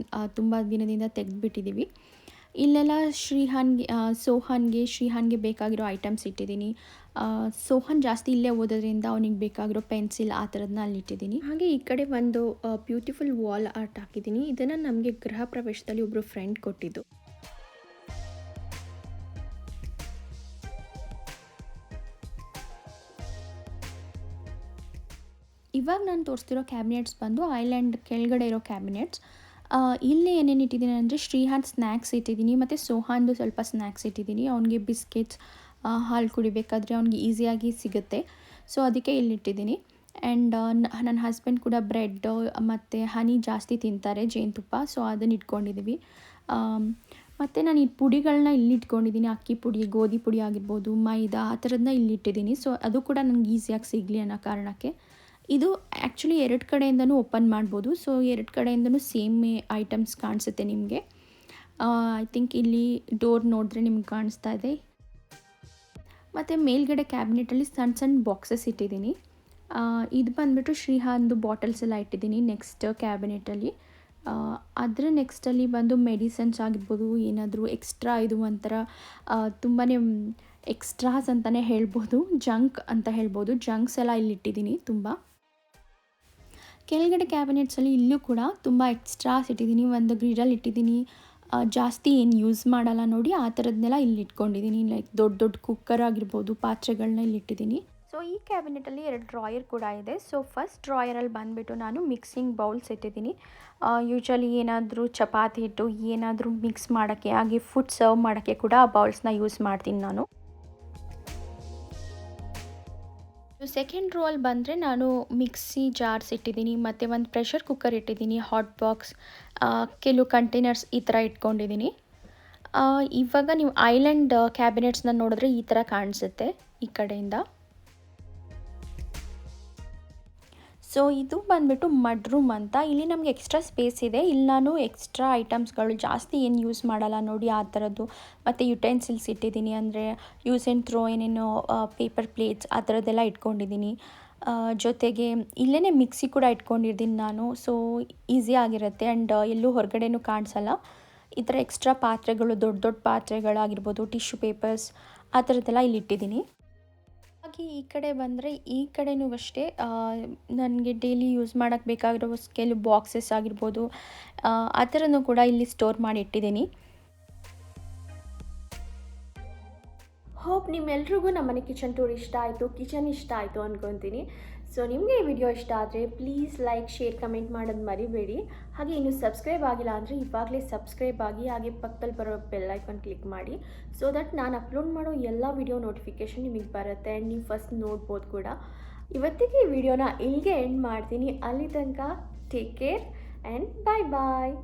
[SPEAKER 2] ತುಂಬ ದಿನದಿಂದ ತೆಗೆದುಬಿಟ್ಟಿದ್ದೀವಿ. ಇಲ್ಲೆಲ್ಲ ಶ್ರೀಹಾನ್ಗೆ ಬೇಕಾಗಿರೋ ಐಟಮ್ಸ್ ಇಟ್ಟಿದ್ದೀನಿ. ಸೋಹಾನ್ ಜಾಸ್ತಿ ಇಲ್ಲೇ ಓದೋದ್ರಿಂದ ಅವನಿಗೆ ಬೇಕಾಗಿರೋ ಪೆನ್ಸಿಲ್ ಆ ಥರದನ್ನ ಅಲ್ಲಿ ಇಟ್ಟಿದ್ದೀನಿ. ಹಾಗೆ ಈ ಕಡೆ ಒಂದು ಬ್ಯೂಟಿಫುಲ್ ವಾಲ್ ಆರ್ಟ್ ಹಾಕಿದ್ದೀನಿ. ಇದನ್ನು ನಮಗೆ ಗೃಹ ಪ್ರವೇಶದಲ್ಲಿ ಒಬ್ಬರು ಫ್ರೆಂಡ್ ಕೊಟ್ಟಿದ್ದು. ಇವಾಗ ನಾನು ತೋರಿಸ್ತಿರೋ ಕ್ಯಾಬಿನೆಟ್ಸ್ ಬಂದು ಐಲ್ಯಾಂಡ್ ಕೆಳಗಡೆ ಇರೋ ಕ್ಯಾಬಿನೆಟ್ಸ್. ಇಲ್ಲಿ ಏನೇನು ಇಟ್ಟಿದ್ದೀನಿ ಅಂದರೆ ಶ್ರೀಹಾನ್ ಸ್ನ್ಯಾಕ್ಸ್ ಇಟ್ಟಿದ್ದೀನಿ, ಮತ್ತು ಸೋಹಾನ್ದು ಸ್ವಲ್ಪ ಸ್ನ್ಯಾಕ್ಸ್ ಇಟ್ಟಿದ್ದೀನಿ. ಅವನಿಗೆ ಬಿಸ್ಕೆಟ್ಸ್, ಹಾಲು ಕುಡಿಬೇಕಾದ್ರೆ ಅವ್ನಿಗೆ ಈಸಿಯಾಗಿ ಸಿಗುತ್ತೆ, ಸೊ ಅದಕ್ಕೆ ಇಲ್ಲಿಟ್ಟಿದ್ದೀನಿ. ಆ್ಯಂಡ್ ನನ್ನ ಹಸ್ಬೆಂಡ್ ಕೂಡ ಬ್ರೆಡ್ ಮತ್ತು ಹನಿ ಜಾಸ್ತಿ ತಿಂತಾರೆ, ಜೇನುತುಪ್ಪ, ಸೊ ಅದನ್ನು ಇಟ್ಕೊಂಡಿದ್ದೀವಿ. ಮತ್ತು ನಾನು ಈ ಪುಡಿಗಳನ್ನ ಇಲ್ಲಿ ಇಟ್ಕೊಂಡಿದ್ದೀನಿ, ಅಕ್ಕಿ ಪುಡಿ, ಗೋಧಿ ಪುಡಿ ಆಗಿರ್ಬೋದು, ಮೈದಾ ಆ ಥರದನ್ನ ಇಲ್ಲಿಟ್ಟಿದ್ದೀನಿ. ಸೊ ಅದು ಕೂಡ ನನಗೆ ಈಸಿಯಾಗಿ ಸಿಗಲಿ ಅನ್ನೋ ಕಾರಣಕ್ಕೆ. ಇದು ಆ್ಯಕ್ಚುಲಿ 2 ಕಡೆಯಿಂದನೂ ಓಪನ್ ಮಾಡ್ಬೋದು. ಸೊ 2 ಕಡೆಯಿಂದನೂ ಸೇಮ್ ಐಟಮ್ಸ್ ಕಾಣಿಸುತ್ತೆ ನಿಮಗೆ. ಐ ಥಿಂಕ್ ಇಲ್ಲಿ ಡೋರ್ ನೋಡಿದ್ರೆ ನಿಮ್ಗೆ ಕಾಣಿಸ್ತಾ ಇದೆ. ಮತ್ತು ಮೇಲ್ಗಡೆ ಕ್ಯಾಬಿನೆಟಲ್ಲಿ ಸಣ್ಣ ಸಣ್ಣ ಬಾಕ್ಸಸ್ ಇಟ್ಟಿದ್ದೀನಿ. ಇದು ಬಂದುಬಿಟ್ಟು ಶ್ರೀಹಾನ್ದು ಬಾಟಲ್ಸ್ ಎಲ್ಲ ಇಟ್ಟಿದ್ದೀನಿ ನೆಕ್ಸ್ಟ್ ಕ್ಯಾಬಿನೆಟಲ್ಲಿ. ಅದರ ನೆಕ್ಸ್ಟಲ್ಲಿ ಬಂದು ಮೆಡಿಸನ್ಸ್ ಆಗಿರ್ಬೋದು, ಏನಾದರೂ ಎಕ್ಸ್ಟ್ರಾ, ಇದು ಒಂಥರ ತುಂಬಾ ಎಕ್ಸ್ಟ್ರಾಸ್ ಅಂತಲೇ ಹೇಳ್ಬೋದು, ಜಂಕ್ ಅಂತ ಹೇಳ್ಬೋದು. ಜಂಕ್ಸ್ ಎಲ್ಲ ಇಲ್ಲಿಟ್ಟಿದ್ದೀನಿ ತುಂಬ. ಕೆಳಗಡೆ ಕ್ಯಾಬಿನೆಟ್ಸಲ್ಲಿ ಇಲ್ಲೂ ಕೂಡ ತುಂಬ ಎಕ್ಸ್ಟ್ರಾಸ್ ಇಟ್ಟಿದ್ದೀನಿ. ಒಂದು ಗ್ರಿಡಲ್ ಇಟ್ಟಿದ್ದೀನಿ, ಜಾಸ್ತಿ ಏನು ಯೂಸ್ ಮಾಡಲ್ಲ ನೋಡಿ ಆ ಥರದನ್ನೆಲ್ಲ ಇಲ್ಲಿ ಇಟ್ಕೊಂಡಿದ್ದೀನಿ. ಲೈಕ್ ದೊಡ್ಡ ದೊಡ್ಡ ಕುಕ್ಕರ್ ಆಗಿರ್ಬೋದು, ಪಾತ್ರೆಗಳನ್ನ ಇಲ್ಲಿಟ್ಟಿದ್ದೀನಿ. ಸೊ ಈ ಕ್ಯಾಬಿನೆಟಲ್ಲಿ 2 ಡ್ರಾಯರ್ ಕೂಡ ಇದೆ. ಸೊ ಫಸ್ಟ್ ಡ್ರಾಯರಲ್ಲಿ ಬಂದುಬಿಟ್ಟು ನಾನು ಮಿಕ್ಸಿಂಗ್ ಬೌಲ್ಸ್ ಇಟ್ಟಿದ್ದೀನಿ. ಯೂಶ್ವಲಿ ಏನಾದರೂ ಚಪಾತಿ ಹಿಟ್ಟು ಏನಾದರೂ ಮಿಕ್ಸ್ ಮಾಡೋಕ್ಕೆ, ಹಾಗೆ ಫುಡ್ ಸರ್ವ್ ಮಾಡೋಕ್ಕೆ ಕೂಡ ಆ ಬೌಲ್ಸ್ನ ಯೂಸ್ ಮಾಡ್ತೀನಿ ನಾನು. ಸೆಕೆಂಡ್ ರೋ ಅಲ್ಲಿ ಬಂದರೆ ನಾನು ಮಿಕ್ಸಿ ಜಾರ್ಸ್ ಇಟ್ಟಿದ್ದೀನಿ, ಮತ್ತು ಒಂದು ಪ್ರೆಷರ್ ಕುಕ್ಕರ್ ಇಟ್ಟಿದ್ದೀನಿ, ಹಾಟ್ ಬಾಕ್ಸ್, ಕೆಲವು ಕಂಟೈನರ್ಸ್ ಈ ಥರ ಇಟ್ಕೊಂಡಿದ್ದೀನಿ. ಇವಾಗ ನೀವು ಐಲ್ಯಾಂಡ್ ಕ್ಯಾಬಿನೆಟ್ಸ್ನ ನೋಡಿದ್ರೆ ಈ ಥರ ಕಾಣಿಸುತ್ತೆ ಈ ಕಡೆಯಿಂದ. ಸೊ ಇದು ಬಂದುಬಿಟ್ಟು ಮಡ್ ರೂಮ್ ಅಂತ. ಇಲ್ಲಿ ನಮಗೆ ಎಕ್ಸ್ಟ್ರಾ ಸ್ಪೇಸ್ ಇದೆ. ಇಲ್ಲಿ ನಾನು ಎಕ್ಸ್ಟ್ರಾ ಐಟಮ್ಸ್ಗಳು ಜಾಸ್ತಿ ಏನು ಯೂಸ್ ಮಾಡಲ್ಲ ನೋಡಿ ಆ ಥರದ್ದು, ಮತ್ತು ಯುಟೆನ್ಸಿಲ್ಸ್ ಇಟ್ಟಿದ್ದೀನಿ. ಅಂದರೆ ಯೂಸ್ ಆ್ಯಂಡ್ ಥ್ರೋ ಏನೇನೋ ಪೇಪರ್ ಪ್ಲೇಟ್ಸ್ ಆ ಥರದ್ದೆಲ್ಲ ಇಟ್ಕೊಂಡಿದ್ದೀನಿ. ಜೊತೆಗೆ ಇಲ್ಲೇ ಮಿಕ್ಸಿ ಕೂಡ ಇಟ್ಕೊಂಡಿದ್ದೀನಿ ನಾನು. ಸೊ ಈಸಿ ಆಗಿರುತ್ತೆ ಆ್ಯಂಡ್ ಎಲ್ಲೂ ಹೊರಗಡೆನೂ ಕಾಣಿಸಲ್ಲ. ಈ ಥರ ಎಕ್ಸ್ಟ್ರಾ ಪಾತ್ರೆಗಳು, ದೊಡ್ಡ ದೊಡ್ಡ ಪಾತ್ರೆಗಳಾಗಿರ್ಬೋದು, ಟಿಶ್ಯೂ ಪೇಪರ್ಸ್ ಆ ಥರದ್ದೆಲ್ಲ ಇಲ್ಲಿ ಇಟ್ಟಿದ್ದೀನಿ. ಹಾಗೆ ಈ ಕಡೆ ಬಂದರೆ ಈ ಕಡೆನೂ ಅಷ್ಟೇ ನನಗೆ ಡೈಲಿ ಯೂಸ್ ಮಾಡೋಕ್ಕೆ ಬೇಕಾಗಿರೋ ಕೆಲವು ಬಾಕ್ಸಸ್ ಆಗಿರ್ಬೋದು, ಆ ಥರನೂ ಕೂಡ ಇಲ್ಲಿ ಸ್ಟೋರ್ ಮಾಡಿ ಇಟ್ಟಿದ್ದೀನಿ.
[SPEAKER 1] ಹೋಪ್ ನಿಮ್ಮೆಲ್ರಿಗೂ ನಮ್ಮನೆ ಕಿಚನ್ ಟೂರ್ ಇಷ್ಟ ಆಯಿತು, ಕಿಚನ್ ಇಷ್ಟ ಆಯಿತು ಅಂದ್ಕೊತೀನಿ. ಸೊ ನಿಮಗೆ ಈ ವಿಡಿಯೋ ಇಷ್ಟ ಆದರೆ ಪ್ಲೀಸ್ ಲೈಕ್, ಶೇರ್, ಕಮೆಂಟ್ ಮಾಡೋದು ಮರಿಬೇಡಿ. ಹಾಗೆ ಇನ್ನೂ ಸಬ್ಸ್ಕ್ರೈಬ್ ಆಗಿಲ್ಲ ಅಂದರೆ ಇವಾಗಲೇ ಸಬ್ಸ್ಕ್ರೈಬ್ ಆಗಿ, ಹಾಗೆ ಪಕ್ಕದಲ್ಲಿ ಬರೋ ಬೆಲ್ ಐಕಾನ್ ಕ್ಲಿಕ್ ಮಾಡಿ. ಸೊ ದಟ್ ನಾನು ಅಪ್ಲೋಡ್ ಮಾಡೋ ಎಲ್ಲ ವಿಡಿಯೋ ನೋಟಿಫಿಕೇಷನ್ ನಿಮಗೆ ಬರುತ್ತೆ ಆ್ಯಂಡ್ ನೀವು ಫಸ್ಟ್ ನೋಡ್ಬೋದು ಕೂಡ. ಇವತ್ತಿಗೆ ಈ ವಿಡಿಯೋನ ಇಲ್ಲಿಗೆ ಎಂಡ್ ಮಾಡ್ತೀನಿ. ಅಲ್ಲಿ ತನಕ take care and bye bye.